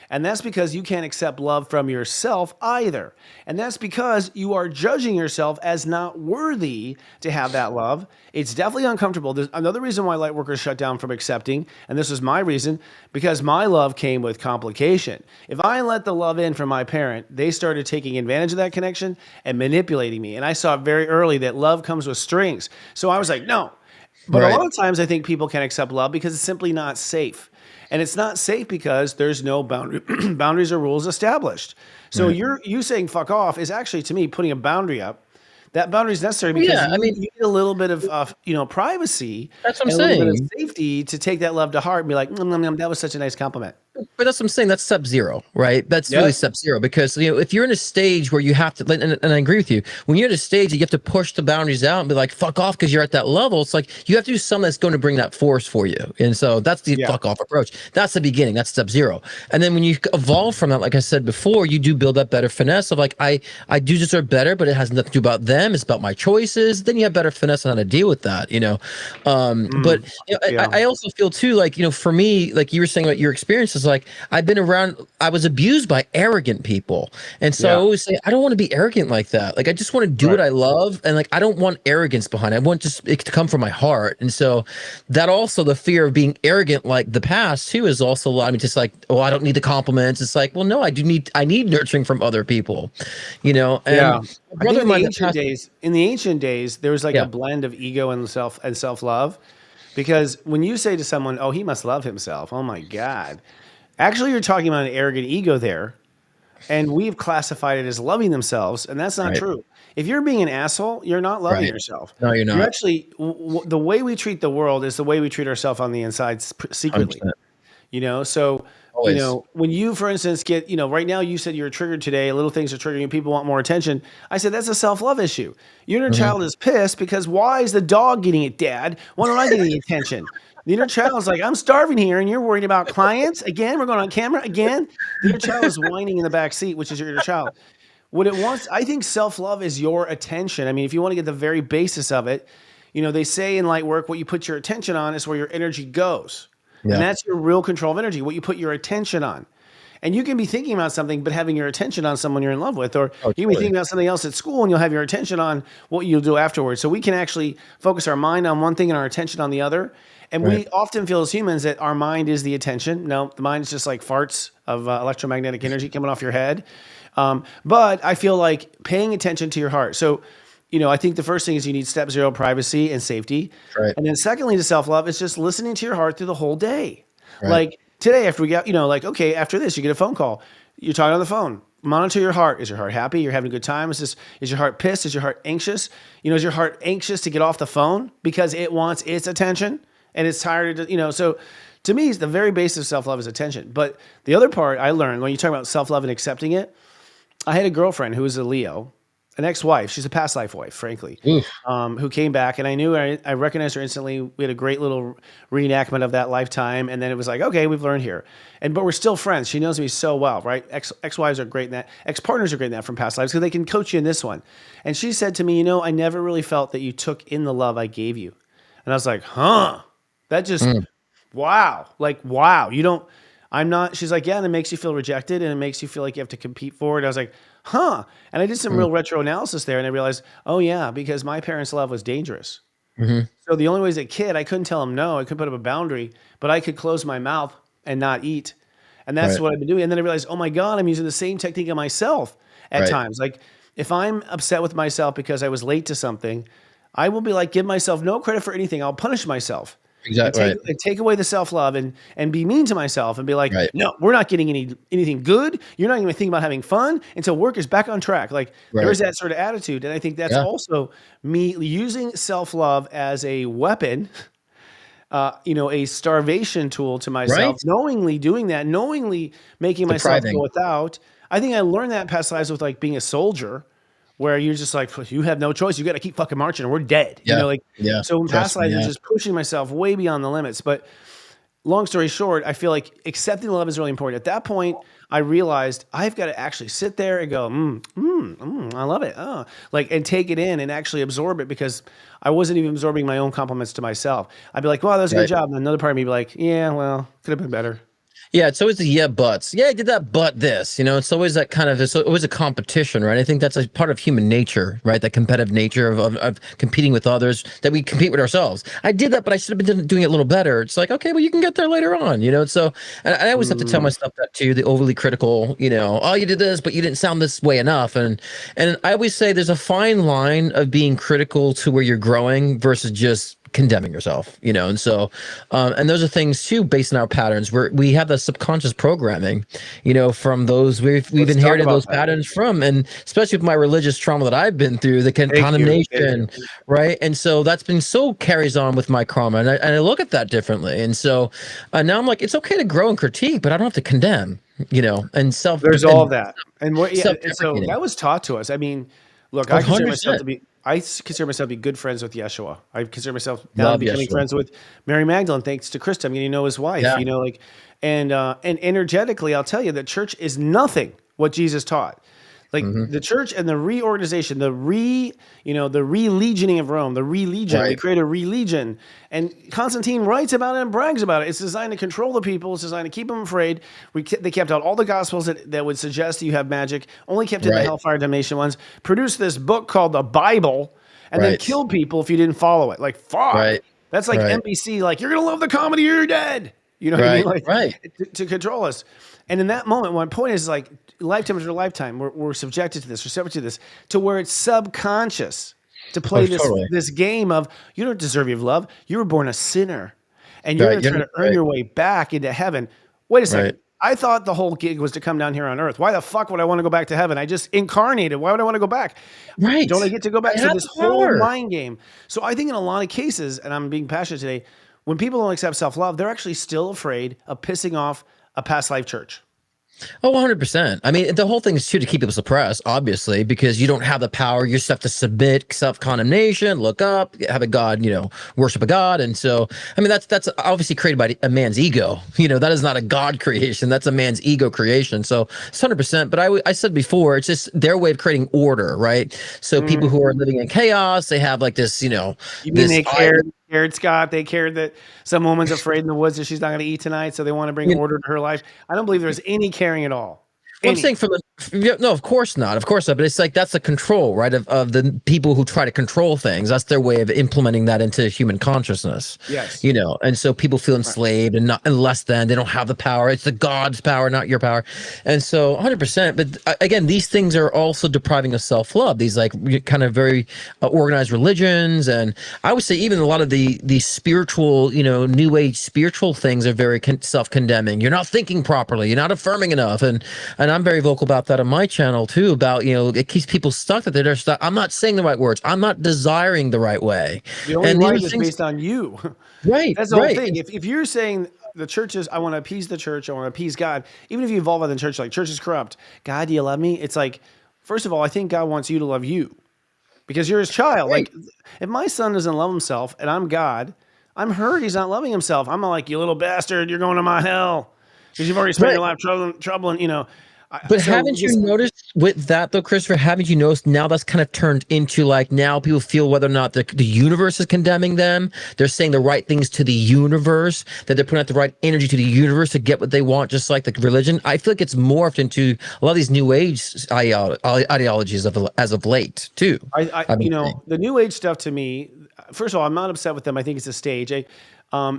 And that's because you can't accept love from yourself either. And that's because you are judging yourself as not worthy to have that love. It's definitely uncomfortable. There's another reason why light workers shut down from accepting, and this was my reason, because my love came with complication. If I let the love in from my parent, they started taking advantage of that connection and manipulating me. And I saw very early that love comes with strings. So I was like, no. But a lot of times I think people can't accept love because it's simply not safe. And it's not safe because there's no boundaries or rules established. So you saying fuck off is actually, to me, putting a boundary up. That boundary is necessary because you need a little bit of privacy. That's what I'm saying. A little saying. bit of safety to take that love to heart and be like, that was such a nice compliment. But that's what I'm saying. That's step zero, right? That's really step zero, because if you're in a stage where you have to, and I agree with you, when you're at a stage that you have to push the boundaries out and be like, fuck off, because you're at that level, it's like you have to do something that's going to bring that force for you. And so that's the fuck off approach. That's the beginning. That's step zero. And then when you evolve from that, like I said before, you do build that better finesse of like, I do deserve better, but it has nothing to do about them. It's about my choices. Then you have better finesse on how to deal with that, But I also feel too, like, for me, like you were saying about your experiences, like I was abused by arrogant people. And so I always say, I don't want to be arrogant like that. Like, I just want to do what I love. And like, I don't want arrogance behind it. I want it to come from my heart. And so that also, the fear of being arrogant, like the past too, is also allowed me to like, oh, I don't need the compliments. It's like, well, no, I need nurturing from other people, And I think in the ancient days, there was like a blend of ego and self-love. Because when you say to someone, oh, he must love himself. Oh my God. Actually, you're talking about an arrogant ego there, and we've classified it as loving themselves, and that's not true. If you're being an asshole, you're not loving yourself. No, you're not. You're actually, the way we treat the world is the way we treat ourselves on the inside secretly. 100%. So, Always. when you, for instance, get, right now you said you're triggered today, little things are triggering you, people want more attention. I said, that's a self-love issue. Your inner child is pissed because why is the dog getting it, Dad? Why don't I get the attention? The inner child is like, I'm starving here, and you're worried about clients again. We're going on camera again. The inner child is whining in the back seat, which is your inner child. what it wants, I think self-love is your attention. I mean, if you want to get the very basis of it, they say in light work, what you put your attention on is where your energy goes. And Yeah. that's your real control of energy, what you put your attention on. And you can be thinking about something, but having your attention on someone you're in love with, or you can be thinking about something else at school and you'll have your attention on what you'll do afterwards. So we can actually focus our mind on one thing and our attention on the other. And we often feel as humans that our mind is the attention. No, the mind is just like farts of electromagnetic energy coming off your head. But I feel like paying attention to your heart. So, I think the first thing is you need step 0, privacy and safety. Right. And then secondly, to self-love, it's just listening to your heart through the whole day. Right. Like today, after we got, okay, after this, you get a phone call. You're talking on the phone. Monitor your heart. Is your heart happy? You're having a good time? Is your heart pissed? Is your heart anxious? Is your heart anxious to get off the phone because it wants its attention and it's tired of, so to me, the very basis of self-love is attention. But the other part I learned when you talk about self-love and accepting it, I had a girlfriend who was a Leo, an ex-wife. She's a past life wife, frankly, who came back, and I knew I recognized her instantly. We had a great little reenactment of that lifetime, and then it was like, okay, we've learned here, but we're still friends. She knows me so well, right? Ex-wives are great in that. Ex-partners are great in that from past lives because they can coach you in this one. And she said to me, I never really felt that you took in the love I gave you, and I was like, huh, that just, wow, like wow, you don't. I'm not, she's like, yeah, and it makes you feel rejected and it makes you feel like you have to compete for it. I was like, huh. And I did some real retro analysis there and I realized, oh yeah, because my parents' love was dangerous. So the only way as a kid, I couldn't tell them no, I couldn't put up a boundary, but I could close my mouth and not eat. And that's what I've been doing. And then I realized, oh my God, I'm using the same technique on myself at times. Like if I'm upset with myself because I was late to something, I will be like, give myself no credit for anything. I'll punish myself. Exactly. And take away the self-love and be mean to myself and be like, no, we're not getting anything good. You're not even thinking about having fun until work is back on track. Like there's that sort of attitude. And I think that's also me using self-love as a weapon, a starvation tool to myself, knowingly doing that, knowingly making myself go without. I think I learned that in past lives with like being a soldier, where you're just like, you have no choice. You got to keep fucking marching or we're dead. So in past lives, I'm just pushing myself way beyond the limits. But long story short, I feel like accepting love is really important. At that point, I realized I've got to actually sit there and go, I love it. And take it in and actually absorb it because I wasn't even absorbing my own compliments to myself. I'd be like, wow, that was a good job. And another part of me would be like, yeah, well, could have been better. Yeah, it's always the yeah buts. Yeah, I did that, but this. It's always that kind of. It's always a competition, right? I think that's a part of human nature, right? That competitive nature of competing with others. That we compete with ourselves. I did that, but I should have been doing it a little better. It's like, okay, well, you can get there later on. So and I always have to tell myself that too. The overly critical. Oh, you did this, but you didn't sound this way enough. And I always say there's a fine line of being critical to where you're growing versus just condemning yourself, and so and those are things too based on our patterns where we have the subconscious programming, from those we've inherited those patterns from, and especially with my religious trauma that I've been through, the condemnation, right? And so that's been so carries on with my trauma, and I look at that differently, and so now I'm like, it's okay to grow and critique, but I don't have to condemn, and self. There's all of that, and so that was taught to us. I mean, look, I consider myself to be good friends with Yeshua. I consider myself now becoming friends with Mary Magdalene, thanks to Krista. I'm getting to know his wife, and energetically, I'll tell you that church is nothing what Jesus taught. Like the church and the reorganization, the relegioning of Rome, they create a religion. And Constantine writes about it and brags about it. It's designed to control the people. It's designed to keep them afraid. They kept out all the gospels that would suggest that you have magic, only kept in the hellfire damnation ones, produced this book called the Bible, and then killed people if you didn't follow it. Like, fuck. That's like NBC, like, you're going to love the comedy or you're dead. You know what I mean? Like, to control us. And in that moment, my point is like, lifetime after lifetime, we're subjected to this, we're subject to this, to where it's subconscious to play this game of, you don't deserve your love. You were born a sinner, and you're going to try to earn your way back into heaven. Wait a second. I thought the whole gig was to come down here on earth. Why the fuck would I want to go back to heaven? I just incarnated. Why would I want to go back? Don't I get to go back to this whole mind game? So I think in a lot of cases, and I'm being passionate today, when people don't accept self-love, they're actually still afraid of pissing off a past life church. Oh, 100%. I mean, the whole thing is too to keep people suppressed, obviously, because you don't have the power. You just have to submit, self-condemnation, look up, have a God, worship a God. And so, I mean, that's obviously created by a man's ego. That is not a God creation. That's a man's ego creation. So it's 100%. But I said before, it's just their way of creating order, right? So people who are living in chaos, they have like this, You mean this they cared, Scott? They cared that some woman's afraid in the woods that she's not going to eat tonight, so they want to bring order to her life. I don't believe there's any caring at all. Well, I'm saying no, of course not, but it's like that's the control, right, of the people who try to control things. That's their way of implementing that into human consciousness. Yes. And so people feel enslaved and not and less than. They don't have the power. It's the God's power, not your power. And so 100%. But again, these things are also depriving of self-love. These like kind of very organized religions, and I would say even a lot of the spiritual, new age spiritual things are very self-condemning. You're not thinking properly. You're not affirming enough, and I'm very vocal about that on my channel too, about, it keeps people stuck that they're stuck. I'm not saying the right words. I'm not desiring the right way. The only right is based on you. Right. That's the whole thing. If you're saying the church is, I want to appease the church, I want to appease God, even if you evolve out of the church, like church is corrupt. God, do you love me? It's like, first of all, I think God wants you to love you because you're his child. Right. Like if my son doesn't love himself and I'm God, I'm hurt he's not loving himself. I'm like, you little bastard, you're going to my hell because you've already spent your life troubling. But haven't you noticed with that though, Christopher, haven't you noticed now that's kind of turned into like now people feel whether or not the universe is condemning them. They're saying the right things to the universe, that they're putting out the right energy to the universe to get what they want, just like the religion. I feel like it's morphed into a lot of these new age ideologies as of late too. The new age stuff to me, first of all, I'm not upset with them. I think it's a stage.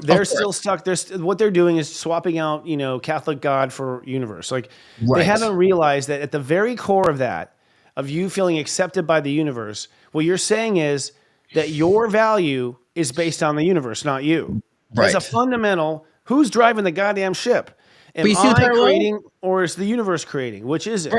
They're still stuck. What they're doing is swapping out, Catholic God for universe. Like they haven't realized that at the very core of that, of you feeling accepted by the universe, what you're saying is that your value is based on the universe, not you. That's a fundamental. Who's driving the goddamn ship? Am I creating, or is the universe creating? Which is it?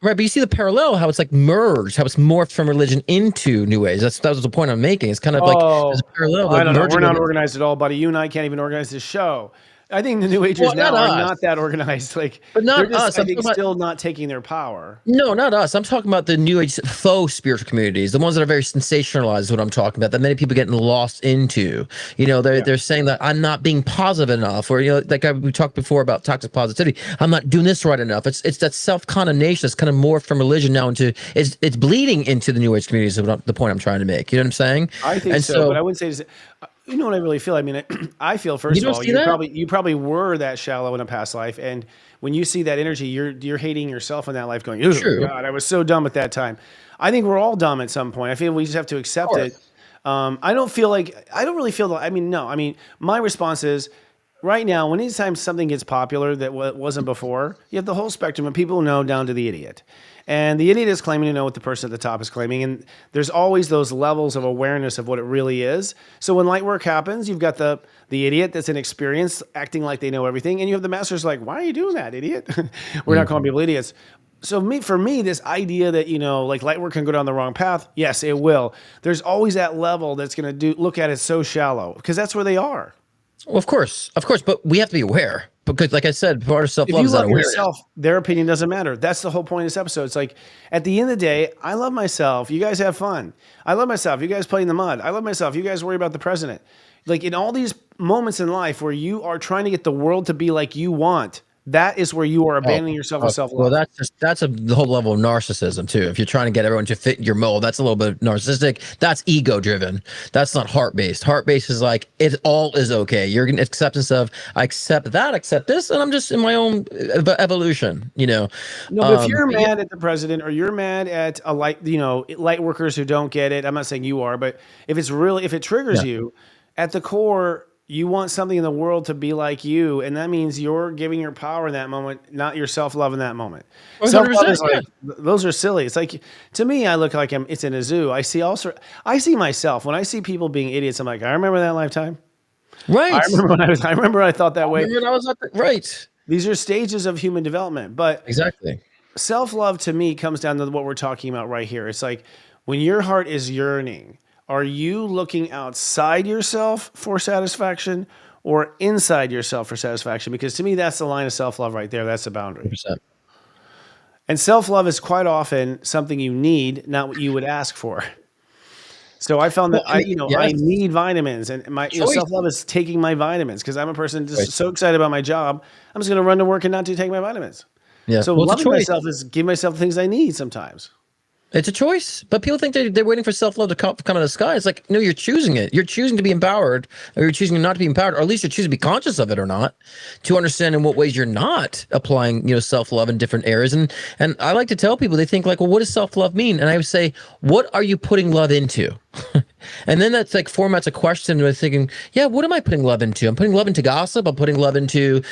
Right, but you see the parallel, how it's like merged, how it's morphed from religion into New Age. That was the point I'm making. It's kind of like there's a parallel. I don't know. We're not organized at all, buddy. You and I can't even organize this show. I think the New Agers now are not that organized. But not us. I think still not taking their power. No, not us. I'm talking about the New Age faux spiritual communities, the ones that are very sensationalized. Is what I'm talking about. That many people getting lost into. They're saying that I'm not being positive enough, or we talked before about toxic positivity. I'm not doing this right enough. It's that self condemnation that's kind of morphed from religion now into it's bleeding into the New Age communities. Is the point I'm trying to make. You know what I'm saying? I think so, but I wouldn't say. You know what I really feel? I mean, I feel first of all, you probably were that shallow in a past life, and when you see that energy, you're hating yourself in that life, going, "Oh God, I was so dumb at that time." I think we're all dumb at some point. I feel we just have to accept it. I don't really feel that. I mean, no. I mean, my response is right now. Anytime something gets popular that wasn't before, you have the whole spectrum of people who know down to the idiot. And the idiot is claiming to know what the person at the top is claiming. And there's always those levels of awareness of what it really is. So when light work happens, you've got the idiot that's inexperienced, acting like they know everything. And you have the masters like, why are you doing that, idiot? We're not calling people idiots. So for me, this idea that, like light work can go down the wrong path, yes, it will. There's always that level that's going to look at it so shallow because that's where they are. Well, of course, but we have to be aware because, like I said, part of self-love is that awareness. Yourself, their opinion doesn't matter. That's the whole point of this episode. It's like at the end of the day, I love myself. You guys have fun. I love myself. You guys play in the mud. I love myself. You guys worry about the president. Like in all these moments in life where you are trying to get the world to be like you want. That is where you are abandoning yourself with self-love. Well, that's the whole level of narcissism too. If you're trying to get everyone to fit your mold, that's a little bit narcissistic. That's ego-driven. That's not heart-based. Heart-based is like it all is okay. You're an acceptance of I accept that, accept this, and I'm just in my own evolution. No, but if you're mad at the president or you're mad at light workers who don't get it, I'm not saying you are, but if it triggers you, at the core. You want something in the world to be like you, and that means you're giving your power in that moment, not your self-love in that moment. Self-love is like, those are silly. It's like, to me, I look like it's in a zoo. I see myself. When I see people being idiots, I'm like, I remember that lifetime. Right. I remember I thought that way. Right. These are stages of human development. But exactly. Self-love to me comes down to what we're talking about right here. It's like when your heart is yearning, are you looking outside yourself for satisfaction, or inside yourself for satisfaction? Because to me, that's the line of self-love right there. That's the boundary. 100%. And self-love is quite often something you need, not what you would ask for. So I found that Well, I mean, I yes, need vitamins, and my choice, self-love is taking my vitamins because I'm a person just choice. so excited about my job. I'm just going to run to work and not to take my vitamins. Yeah. So Well, it's a loving choice. myself is give myself the things I need sometimes. It's a choice, but people think they're waiting for self-love to come out of the sky. It's like, no, you're choosing it. You're choosing to be empowered, or you're choosing not to be empowered, or at least you're choosing to be conscious of it or not, to understand in what ways you're not applying, self-love in different areas. And I like to tell people, they think like, well, what does self-love mean? And I would say, what are you putting love into? And then that's like formats a question with thinking, yeah, what am I putting love into? I'm putting love into gossip. I'm putting love into,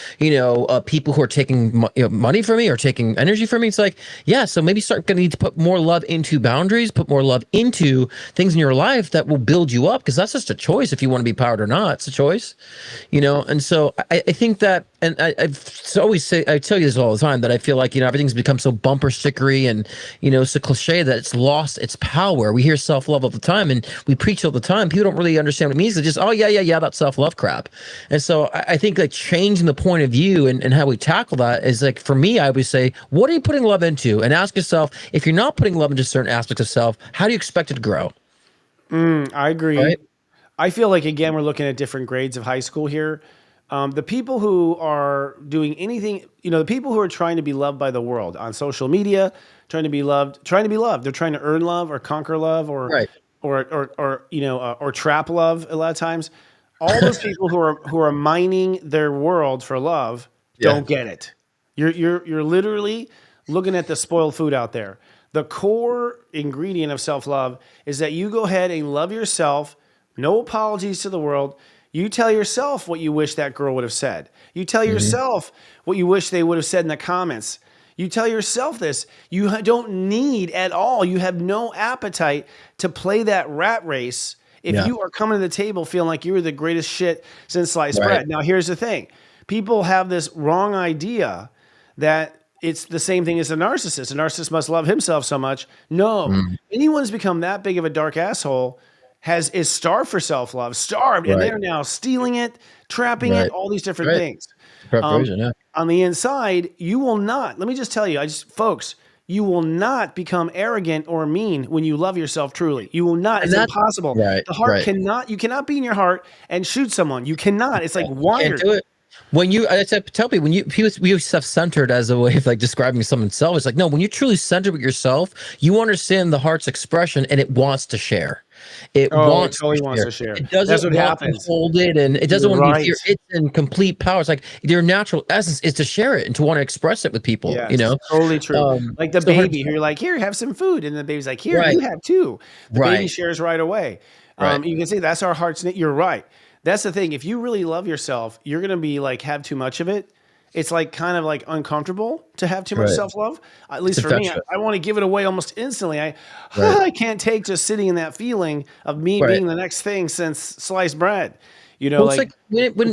people who are taking money from me or taking energy from me. It's like, yeah, so maybe start going to need to put more love into boundaries, put more love into things in your life that will build you up, because that's just a choice if you want to be powered or not. It's a choice, And so I think that, and I've always say, I tell you this all the time, that I feel like, everything's become so bumper stickery and, so cliche that it's lost its power. We hear self-love all the time and we preach all the time. People don't really understand what it means. They just, oh yeah, that self-love crap. And so I think like changing the point of view and how we tackle that is like, for me, I would say, what are you putting love into? And ask yourself, if you're not putting love into certain aspects of self, how do you expect it to grow? I agree. Right? I feel like, again, we're looking at different grades of high school here. The people who are doing anything, the people who are trying to be loved by the world on social media, trying to be loved. They're trying to earn love or conquer love Right. or trap love a lot of times. All those people who are mining their world for love don't get it. You're literally looking at the spoiled food out there. The core ingredient of self-love is that you go ahead and love yourself. No apologies to the world. You tell yourself what you wish that girl would have said. You tell yourself what you wish they would have said in the comments. You tell yourself this. You don't need at all. You have no appetite to play that rat race if you are coming to the table feeling like you were the greatest shit since sliced bread. Now, here's the thing. People have this wrong idea that it's the same thing as a narcissist. A narcissist must love himself so much. No. Anyone who's become that big of a dark asshole is starved for self-love, and they're now stealing it, trapping it, all these different things. On the inside, you will not, let me just tell you, folks, you will not become arrogant or mean when you love yourself truly. You will not. It's impossible. The heart you cannot be in your heart and shoot someone. You cannot. It's like wired. Can't do it. When I tell people, we use self-centered as a way of like describing someone's self. It's like, no, when you're truly centered with yourself, you understand the heart's expression and it wants to share. It wants to share. It doesn't That's what want happens. to hold it, and it doesn't want to be fear. It's in complete power. It's like your natural essence is to share it and to want to express it with people. Totally true. Like the baby who you're like, here, have some food, and the baby's like, here, you have too. The baby shares right away. You can see that's our heart's. You're right. That's the thing. If you really love yourself, you're gonna be like have too much of it. It's like kind of like uncomfortable to have too much self-love. At least for me, I want to give it away almost instantly. I can't take just sitting in that feeling of me being the next thing since sliced bread. It's like when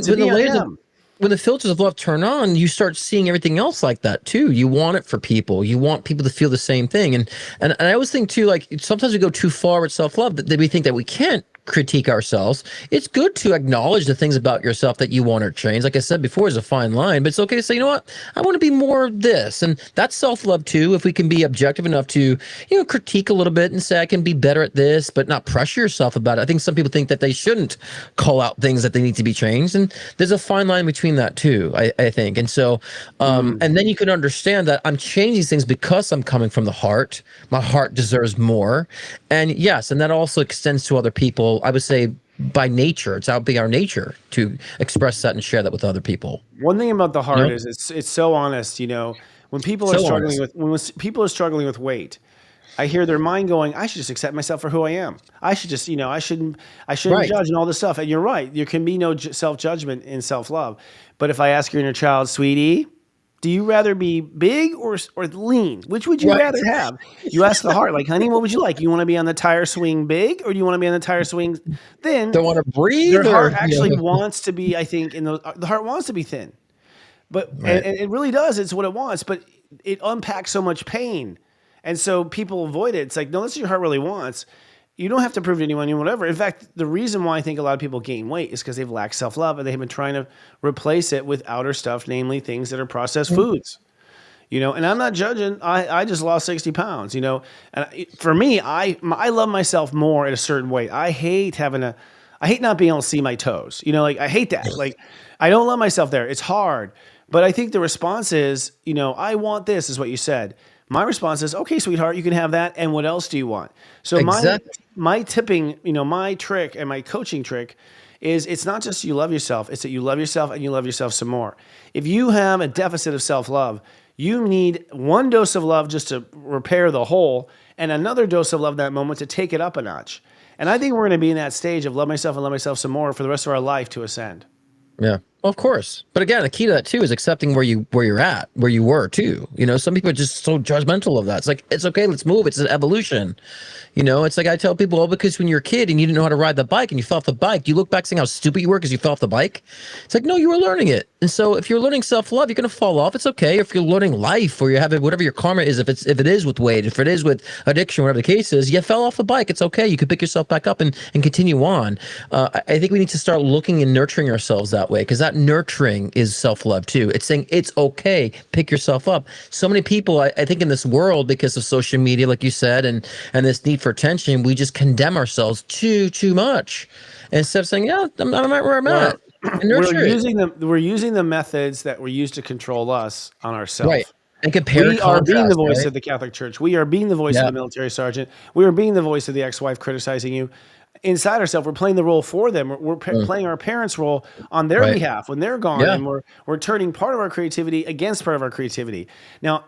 the filters of love turn on, you start seeing everything else like that too. You want it for people. You want people to feel the same thing. And I always think too, like sometimes we go too far with self-love that we think that we can't critique ourselves. It's good to acknowledge the things about yourself that you want to change. Like I said before, is a fine line, but it's okay to say, you know what, I want to be more of this. And that's self-love too. If we can be objective enough to, critique a little bit and say, I can be better at this, but not pressure yourself about it. I think some people think that they shouldn't call out things that they need to be changed. And there's a fine line between that too, I think. And so, and then you can understand that I'm changing these things because I'm coming from the heart. My heart deserves more. And yes, and that also extends to other people. I would say by nature, it's out being our nature to express that and share that with other people. One thing about the heart is it's so honest. When people are struggling with weight, I hear their mind going, I should just accept myself for who I am. I should just, I shouldn't judge and all this stuff. And you're right. There can be no self-judgment in self-love. But if I ask your inner child, sweetie, do you rather be big or lean? Which would you rather have? You ask the heart, like, honey, what would you like? You want to be on the tire swing big, or do you want to be on the tire swing thin? Don't want to breathe. Your heart actually wants to be, I think, the heart wants to be thin. But and it really does. It's what it wants. But it unpacks so much pain. And so people avoid it. It's like, no, that's what your heart really wants. You don't have to prove to anyone, whatever. In fact, the reason why I think a lot of people gain weight is because they've lacked self-love and they have been trying to replace it with outer stuff, namely things that are processed foods. And I'm not judging. I just lost 60 pounds, and for me, I love myself more at a certain weight. I hate not being able to see my toes, like I hate that. Like I don't love myself there. It's hard, but I think the response is, I want this is what you said. My response is, okay, sweetheart, you can have that. And what else do you want? So Exactly. my tipping, my trick and my coaching trick is it's not just you love yourself. It's that you love yourself and you love yourself some more. If you have a deficit of self-love, you need one dose of love just to repair the hole and another dose of love that moment to take it up a notch. And I think we're going to be in that stage of love myself and love myself some more for the rest of our life to ascend. Yeah. Well, of course. But again, the key to that too is accepting where you were too. Some people are just so judgmental of that. It's like, it's okay, let's move. It's an evolution. It's like I tell people, because when you're a kid and you didn't know how to ride the bike and you fell off the bike, you look back saying how stupid you were because you fell off the bike. It's like, no, you were learning it. And so if you're learning self-love, you're going to fall off. It's okay. If you're learning life or you're having whatever your karma is, if it is with weight, if it is with addiction, whatever the case is, you fell off the bike. It's okay. You can pick yourself back up and continue on. I think we need to start looking and nurturing ourselves that way, because that nurturing is self-love too. It's saying it's okay, pick yourself up. So many people, I think in this world, because of social media, like you said, and this need for attention, we just condemn ourselves too much instead of saying, yeah, I'm right where I'm at. And we're using the methods that were used to control us on ourselves. Right. And compare. We are being the voice of the Catholic Church. We are being the voice of the military sergeant. We are being the voice of the ex-wife criticizing you. Inside ourselves, we're playing the role for them. We're playing our parents' role on their behalf when they're gone, and we're turning part of our creativity against part of our creativity. Now,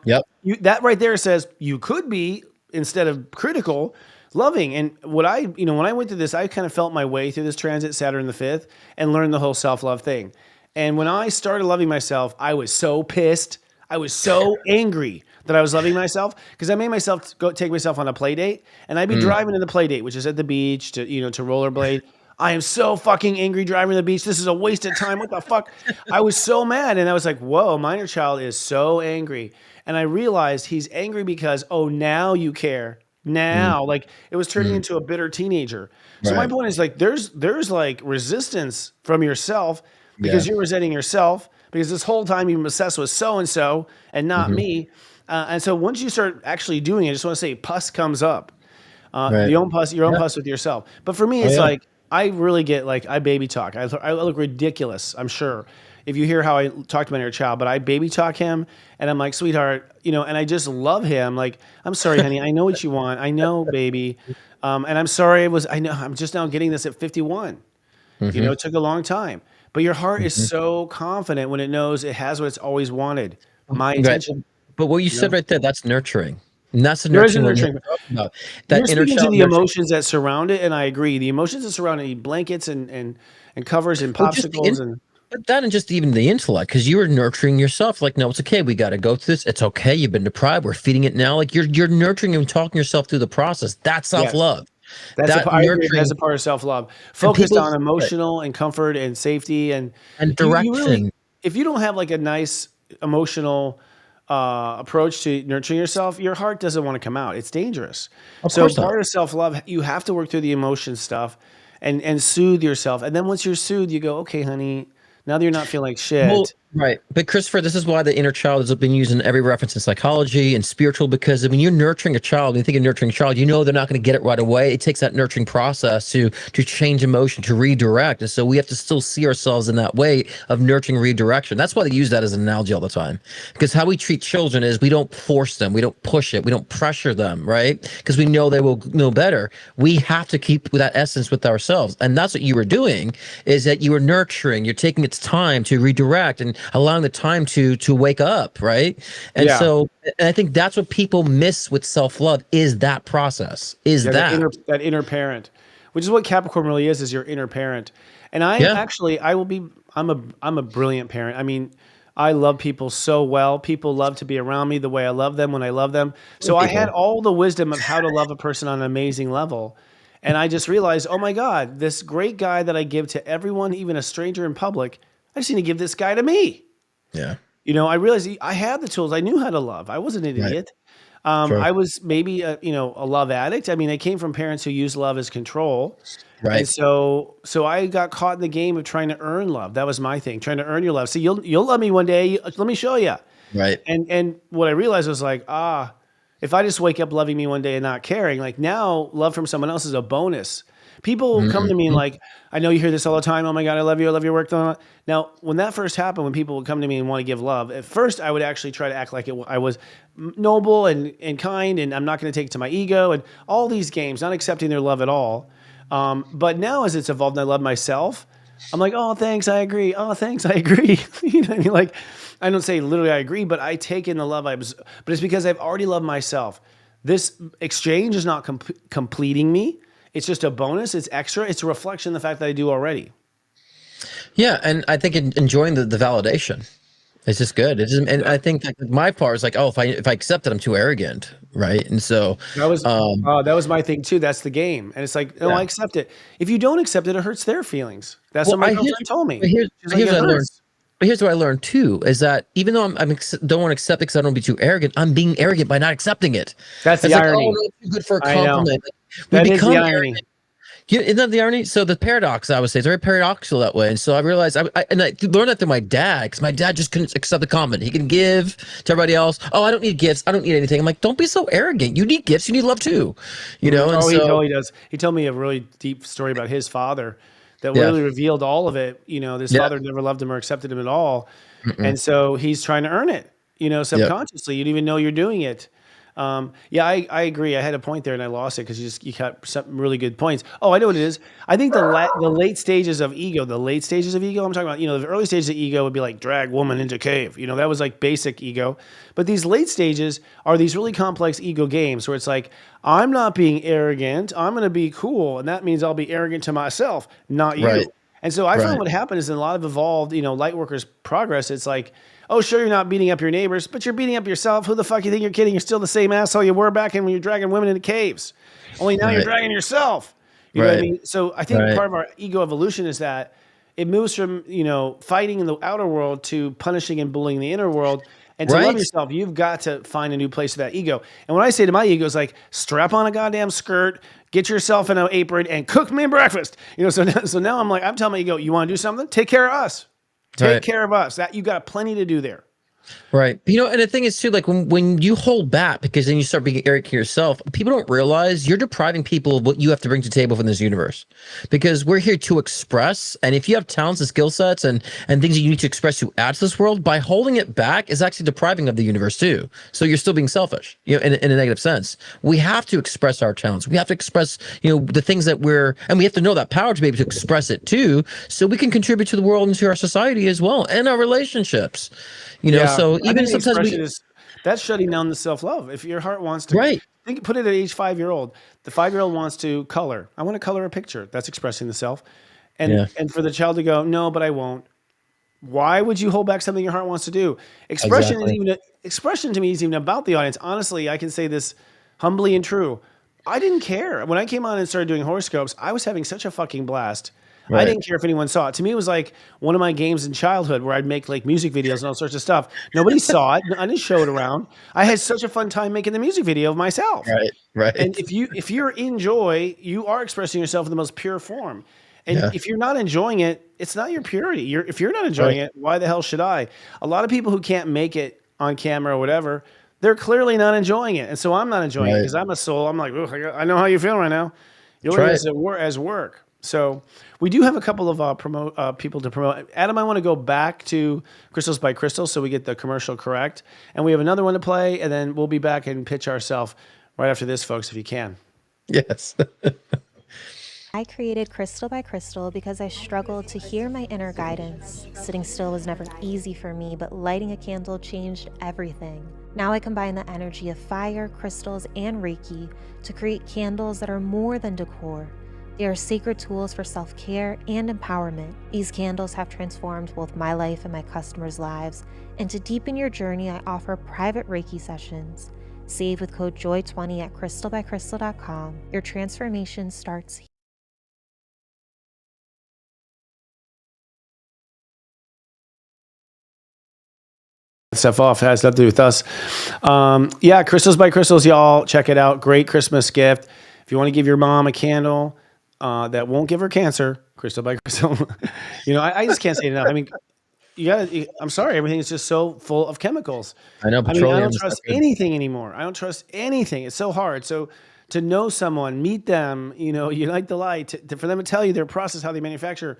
that right there says you could be, instead of critical, loving. And when I went through this, I kind of felt my way through this transit, Saturn the 5th, and learned the whole self-love thing. And when I started loving myself, I was so pissed. I was so angry that I was loving myself, because I made myself take myself on a play date, and I'd be driving to the play date, which is at the beach to rollerblade. I am so fucking angry driving to the beach. This is a waste of time. What the fuck? I was so mad, and I was like, whoa, my inner child is so angry. And I realized he's angry because, now you care. Now, like it was turning into a bitter teenager. So my point is, like, there's like resistance from yourself because you're resenting yourself, because this whole time you've been obsessed with so-and-so and not me. And so once you start actually doing it, I just want to say pus comes up. Your own pus with yourself. But for me, it's like, I really get, like, I baby talk. I look ridiculous, I'm sure, if you hear how I talk to my inner child, but I baby talk him, and I'm like, sweetheart, and I just love him. Like, I'm sorry, honey, I know what you want. I know, baby. And I'm sorry, I'm just now getting this at 51. It took a long time. But your heart is so confident when it knows it has what it's always wanted. My intention. But what you said right there, that's nurturing. And that's the nurturing. That you're speaking to the emotions that surround it, and I agree. The emotions that surround it, blankets and covers and popsicles but that, and just even the intellect, because you were nurturing yourself. Like, no, it's okay. We got to go through this. It's okay. You've been deprived. We're feeding it now. Like you're nurturing and talking yourself through the process. That's self-love. That's a part of self-love. Focused on emotional and comfort and safety and direction. If you don't have like a nice emotional approach to nurturing yourself, your heart doesn't want to come out. It's dangerous. So part of self-love, you have to work through the emotion stuff and soothe yourself. And then once you're soothed, you go, okay, honey, now that you're not feeling like shit. Well, right. But Christopher, this is why the inner child has been used in every reference in psychology and spiritual, because when you're nurturing a child, when you think of nurturing a child, they're not going to get it right away. It takes that nurturing process to change emotion, to redirect. And so we have to still see ourselves in that way of nurturing redirection. That's why they use that as an analogy all the time. Because how we treat children is we don't force them. We don't push it. We don't pressure them, right? Because we know they will know better. We have to keep that essence with ourselves. And that's what you were doing, is that you were nurturing. You're taking its time to redirect and allowing the time to wake up, right? And so, and I think that's what people miss with self-love, is that process, that inner parent, which is what Capricorn really is your inner parent. And I'm a brilliant parent. I mean, I love people so well. People love to be around me the way I love them when I love them. So I had all the wisdom of how to love a person on an amazing level. And I just realized, oh my God, this great guy that I give to everyone, even a stranger in public, I just need to give this guy to me. Yeah. I realized I had the tools. I knew how to love. I wasn't an idiot. Sure. I was maybe a love addict. I mean, I came from parents who used love as control. And Right. so I got caught in the game of trying to earn love. That was my thing, trying to earn your love. See, you'll love me one day. Let me show you. Right. And what I realized was like, if I just wake up loving me one day and not caring, like now love from someone else is a bonus. People come to me and Mhm. like, I know you hear this all the time. Oh my God, I love you. I love your work. Now, when that first happened, when people would come to me and want to give love, at first I would actually try to act like I was noble and kind, and I'm not going to take it to my ego and all these games, not accepting their love at all. But now as it's evolved and I love myself, I'm like, oh, thanks, I agree. Oh, thanks, I agree. You know what I mean? Like, I don't say literally I agree, but I take in the love but it's because I've already loved myself. This exchange is not completing me. It's just a bonus. It's extra. It's a reflection of the fact that I do already. Yeah, and I think enjoying the validation. It's just good. It's just, and I think that my part is like, oh, if I accept it, I'm too arrogant, right? And so, That was my thing too. That's the game. And it's like, no, I yeah. accept it. If you don't accept it, it hurts their feelings. That's Well, what my girlfriend told me. She's like, here's it what I learned. hurts. But here's what I learned too is that even though don't want to accept it because I don't want to be too arrogant, I'm being arrogant by not accepting it. That's the It's like, oh irony. no, it's too good for a I know. compliment. We That is the become irony. arrogant. Isn't that the irony? So the paradox, I would say, it's very paradoxical that way. And so I realized, and I learned that through my dad, because my dad just couldn't accept the compliment. He can give to everybody else. Oh, I don't need gifts. I don't need anything. I'm like, don't be so arrogant. You need gifts. You need love too. You know. And Oh, he so totally does. He told me a really deep story about his father that yeah, really revealed all of it. His yeah, father never loved him or accepted him at all. mm-mm, And so he's trying to earn it, yep, subconsciously. You don't even know you're doing it. Yeah, I agree. I had a point there and I lost it because you got some really good points. Oh, I know what it is. I think the late stages of ego, I'm talking about, the early stages of ego would be like drag woman into cave. That was like basic ego. But these late stages are these really complex ego games where it's like, I'm not being arrogant. I'm going to be cool. And that means I'll be arrogant to myself, not right, you. And so I find right, what happened is in a lot of evolved, light workers progress, it's like, oh, sure, you're not beating up your neighbors, but you're beating up yourself. Who the fuck you think you're kidding? You're still the same asshole you were back in when you're dragging women into caves. Only now you're right, dragging yourself. You know what I right, mean? So I think right, part of our ego evolution is that it moves from, fighting in the outer world to punishing and bullying the inner world. And to love right. yourself, you've got to find a new place for that ego. And when I say to my ego, it's like, strap on a goddamn skirt, get yourself in an apron, and cook me breakfast. So now I'm telling my ego, you want to do something? Take care of us. Take Right. care of us. That you got plenty to do there. Right. And the thing is too, like when you hold back because then you start being arrogant yourself, people don't realize you're depriving people of what you have to bring to the table from this universe. Because we're here to express, and if you have talents and skill sets and things that you need to express to add to this world, by holding it back is actually depriving of the universe too. So you're still being selfish, in a negative sense. We have to express our talents. We have to express, the things that and we have to know that power to be able to express it too, so we can contribute to the world and to our society as well and our relationships. Yeah, So I even think the sometimes expression is that's shutting down the self-love. If your heart wants to right, put it at age 5-year-old. The 5-year-old wants to color. I want to color a picture. That's expressing the self. And yeah, and for the child to go, no, but I won't. Why would you hold back something your heart wants to do? exactly, Expression to me is even about the audience. Honestly, I can say this humbly and true. I didn't care. When I came on and started doing horoscopes, I was having such a fucking blast. I right, didn't care if anyone saw it. To me, it was like one of my games in childhood where I'd make like music videos and all sorts of stuff. Nobody saw it. I didn't show it around. I had such a fun time making the music video of myself. right, And right, if you're in joy, you are expressing yourself in the most pure form. And yeah, if you're not enjoying it, it's not your purity. If you're not enjoying right, it, why the hell should I? A lot of people who can't make it on camera or whatever, they're clearly not enjoying it. And so I'm not enjoying it right. because I'm a soul. I'm like, "Ugh, I know how you feel right now. You're That's looking at right. this as work. So we do have a couple of people to promote. Adam, I want to go back to Crystals by Crystal so we get the commercial correct. And we have another one to play, and then we'll be back and pitch ourselves right after this, folks, if you can. Yes. I created Crystal by Crystal because I struggled to hear my inner guidance. Sitting still was never easy for me, but lighting a candle changed everything. Now I combine the energy of fire, crystals, and Reiki to create candles that are more than decor. They are sacred tools for self-care and empowerment. These candles have transformed both my life and my customers' lives, and to deepen your journey, I offer private Reiki sessions. Save with code JOY20 at crystalbycrystal.com. Your transformation starts here. stuff off. It has nothing to do with us. Yeah, Crystals by Crystals, y'all. Check it out. Great Christmas gift. If you want to give your mom a candle that won't give her cancer, Crystal by Crystal. I just can't say it enough. I mean, I'm sorry. Everything is just so full of chemicals. I know I petroleum. don't trust anything anymore. I don't trust anything. It's so hard. So to know someone, meet them, you like the light, for them to tell you their process, how they manufacture.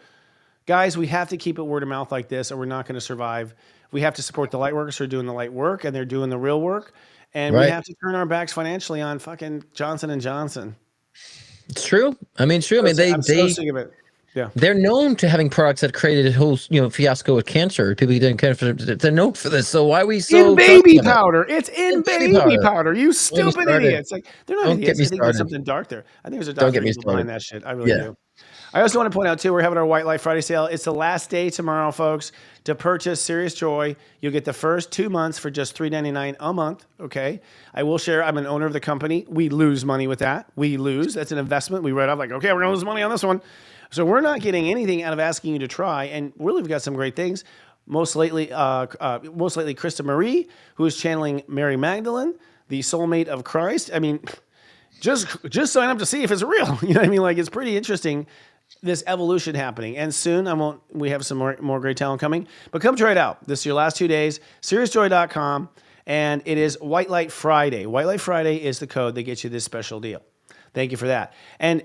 Guys, we have to keep it word of mouth like this, or we're not going to survive. We have to support the light workers who are doing the light work, and they're doing the real work. And we have to turn our backs financially on fucking Johnson & Johnson. It's true. I mean, it's true. I mean, I'm so sick of it. Yeah, they're known to having products that created a whole, fiasco with cancer. People who didn't cancer, they're known for this. So why are we so in baby powder? It's in baby powder. You stupid idiots! Like they're not idiots. I think there's something dark there. I think there's a dark people behind that shit. I really do. I also want to point out too, we're having our White Light Friday sale. It's the last day tomorrow, folks, to purchase Serious Joy. You'll get the first 2 months for just $3.99 a month. Okay, I will share. I'm an owner of the company. We lose money with that. We lose. That's an investment. We write off like, okay, we're gonna lose money on this one. So we're not getting anything out of asking you to try. And really, we've got some great things. Most lately, Krista Marie, who is channeling Mary Magdalene, the soulmate of Christ. I mean, just sign up to see if it's real. You know what I mean? Like, it's pretty interesting, this evolution happening. And soon, we have some more great talent coming. But come try it out. This is your last 2 days. SeriousJoy.com. And it is White Light Friday. White Light Friday is the code that gets you this special deal. Thank you for that. And,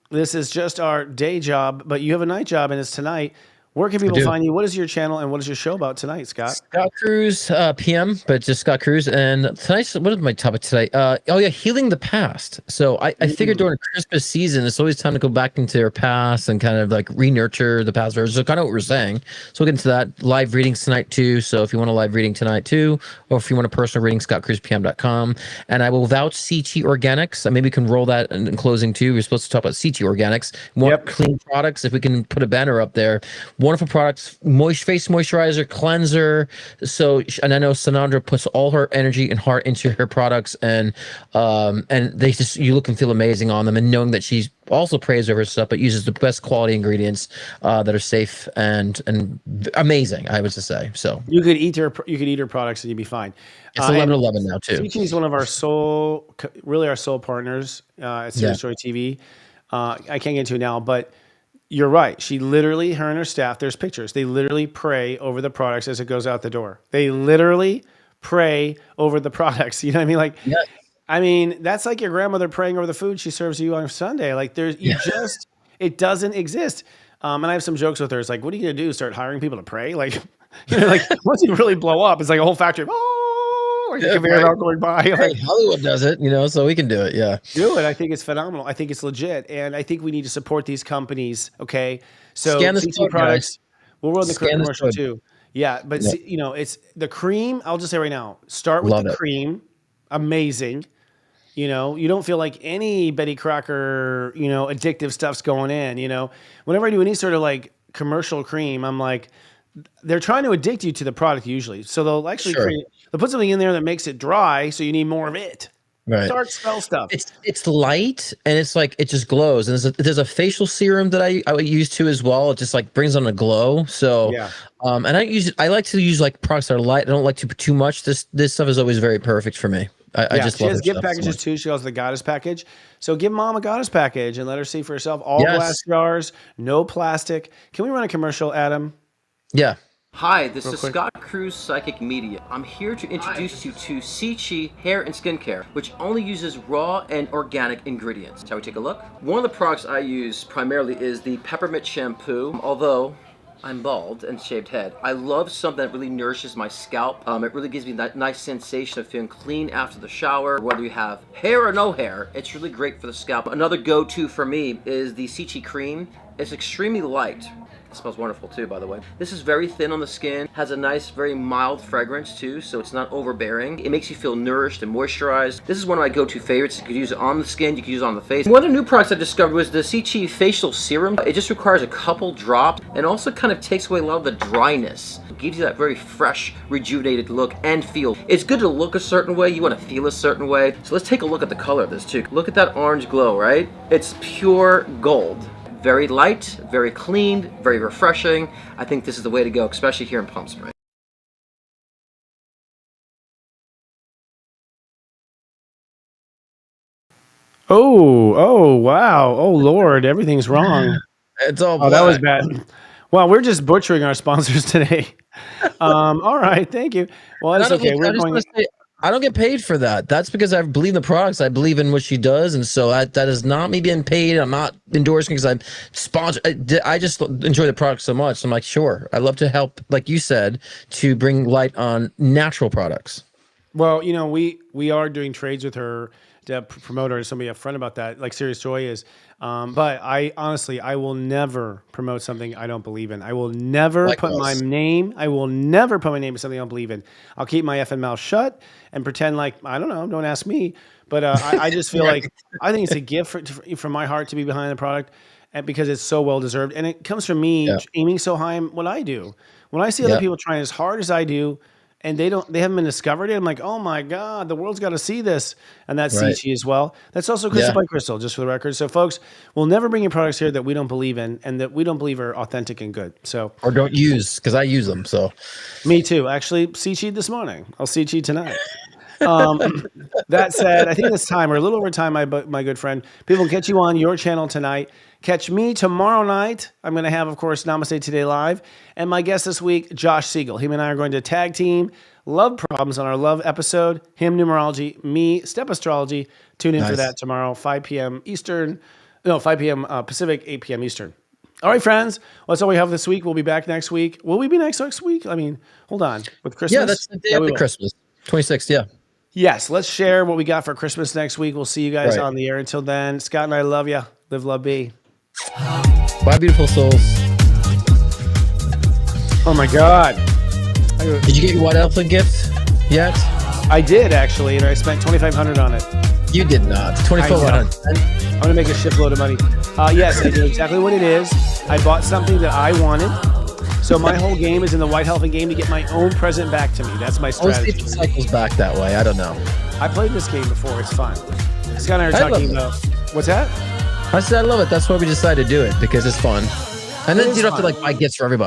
this is just our day job, but you have a night job, and it's tonight. Where can people find you? What is your channel, and what is your show about tonight, Scott? Scott Cruz, PM, but just Scott Cruz. And tonight's, what is my topic today? Healing the past. So I figured during Christmas season, it's always time to go back into your past and kind of like re-nurture the past version. So kind of what we're saying. So we'll get into that. Live readings tonight too. So if you want a live reading tonight too, or if you want a personal reading, scottcruzpm.com. And I will vouch CT Organics. And maybe we can roll that in closing too. We're supposed to talk about CT Organics. More clean products. If we can put a banner up there. Wonderful products, face moisturizer, cleanser. So, and I know Sanandra puts all her energy and heart into her products, and they just, you look and feel amazing on them. And knowing that she's also prays over her stuff, but uses the best quality ingredients that are safe and amazing, I would just say. So you could eat her products and you'd be fine. It's 11/11 now too. CT is one of our soul partners at Serious Joy TV. I can't get into it now, but you're right. She literally, her and her staff, there's pictures. They literally pray over the products as it goes out the door. They literally pray over the products. You know what I mean? Like, I mean, that's like your grandmother praying over the food she serves you on Sunday. Like, it doesn't exist. And I have some jokes with her. It's like, what are you going to do? Start hiring people to pray? Like, like once you really blow up, it's like a whole factory of, like a conveyor belt going by. Like, Hollywood does it, so we can do it. Yeah. Do it. I think it's phenomenal. I think it's legit. And I think we need to support these companies. Okay. So scan the CT products, we'll run the commercial code too. Yeah. But it's the cream. I'll just say right now, start with the cream. Amazing. You don't feel like any Betty Crocker, addictive stuff's going in, whenever I do any sort of like commercial cream, I'm like, they're trying to addict you to the product usually. So they'll actually they'll put something in there that makes it dry. So you need more of it. Right. Dark spell stuff. It's light and it's like, it just glows. And there's a facial serum that I use too as well. It just like brings on a glow. So, and I like to use like products that are light. I don't like to put too much. This stuff is always very perfect for me. I just love it. She has gift packages too. She calls the goddess package. So give mom a goddess package and let her see for herself. All glass jars, no plastic. Can we run a commercial, Adam? Yeah. Hi, this is Scott Cruz, Psychic Media. I'm here to introduce you to Chi Hair and Skincare, which only uses raw and organic ingredients. Shall we take a look? One of the products I use primarily is the peppermint shampoo. Although I'm bald and shaved head, I love something that really nourishes my scalp. It really gives me that nice sensation of feeling clean after the shower. Whether you have hair or no hair, it's really great for the scalp. Another go-to for me is the Chi cream. It's extremely light. It smells wonderful too, by the way. This is very thin on the skin, has a nice, very mild fragrance too, so it's not overbearing. It makes you feel nourished and moisturized. This is one of my go-to favorites. You could use it on the skin, you could use it on the face. One of the new products I discovered was the Chi Facial Serum. It just requires a couple drops and also kind of takes away a lot of the dryness. It gives you that very fresh, rejuvenated look and feel. It's good to look a certain way, you want to feel a certain way. So let's take a look at the color of this too. Look at that orange glow, right? It's pure gold. Very light, very clean, very refreshing. I think this is the way to go, especially here in Palm Springs. Oh, wow. Oh, Lord, everything's wrong. It's all Oh, that was black. bad. Well, we're just butchering our sponsors today. All right, thank you. Well, And that's okay. look, We're I just going. want to say, I don't get paid for that. That's because I believe in the products. I believe in what she does, and so that is not me being paid. I'm not endorsing because I'm sponsored. I just enjoy the product so much. I'm like, sure, I love to help, like you said, to bring light on natural products. Well, we are doing trades with her to promote her. Somebody upfront about that, like Serious Joy is. But I honestly, I will never promote something I don't believe in. I will never put my Likewise. name. I will never put my name to something I don't believe in. I'll keep my effing mouth shut and pretend like I don't know. Don't ask me. But I just feel like I think it's a gift from my heart to be behind the product, and because it's so well deserved, and it comes from me Yeah. aiming so high in what I do. When I see other Yeah. people trying as hard as I do, and they haven't been discovered yet. I'm like, oh my God, the world's got to see this. And that's Right. Sichi as well. That's also Crystal Yeah. by Crystal, just for the record. So folks, we'll never bring you products here that we don't believe in and that we don't believe are authentic and good. So Or don't use, because I use them. So me too. Actually, Sichi this morning. I'll Sichi tonight. That said, I think it's time. We're a little over time, my good friend. People can catch you on your channel tonight. Catch me tomorrow night. I'm going to have, of course, Namaste Today Live. And my guest this week, Josh Siegel. Him and I are going to tag team love problems on our love episode. Him numerology, me step astrology. Tune in for Nice. that tomorrow, 5 p.m. Eastern. No, 5 p.m. Pacific, 8 p.m. Eastern. All right, friends. Well, that's all we have this week. We'll be back next week. Will we be next week? I mean, hold on. With Christmas? yeah, that's the day Yeah, we after will. Christmas, 26th. Yeah. Yes, let's share what we got for Christmas next week. We'll see you guys Right. on the air. Until then, Scott and I love you. Live, love, be. Bye, beautiful souls. Oh my God. Did you get your white elephant gift yet? I did actually, and I spent $2,500 on it. You did not. 2400. I'm gonna make a shitload of money. Yes, I know exactly what it is. I bought something that I wanted. So my whole game is in the white elephant game to get my own present back to me. That's my Let's see if strategy. it cycles back that way. I don't know. I played this game before. It's fun. Scott and I are I love talking it. about what's that? I said I love it. That's why we decided to do it, because it's fun. And then is you don't have to fun. like buy gifts for everybody.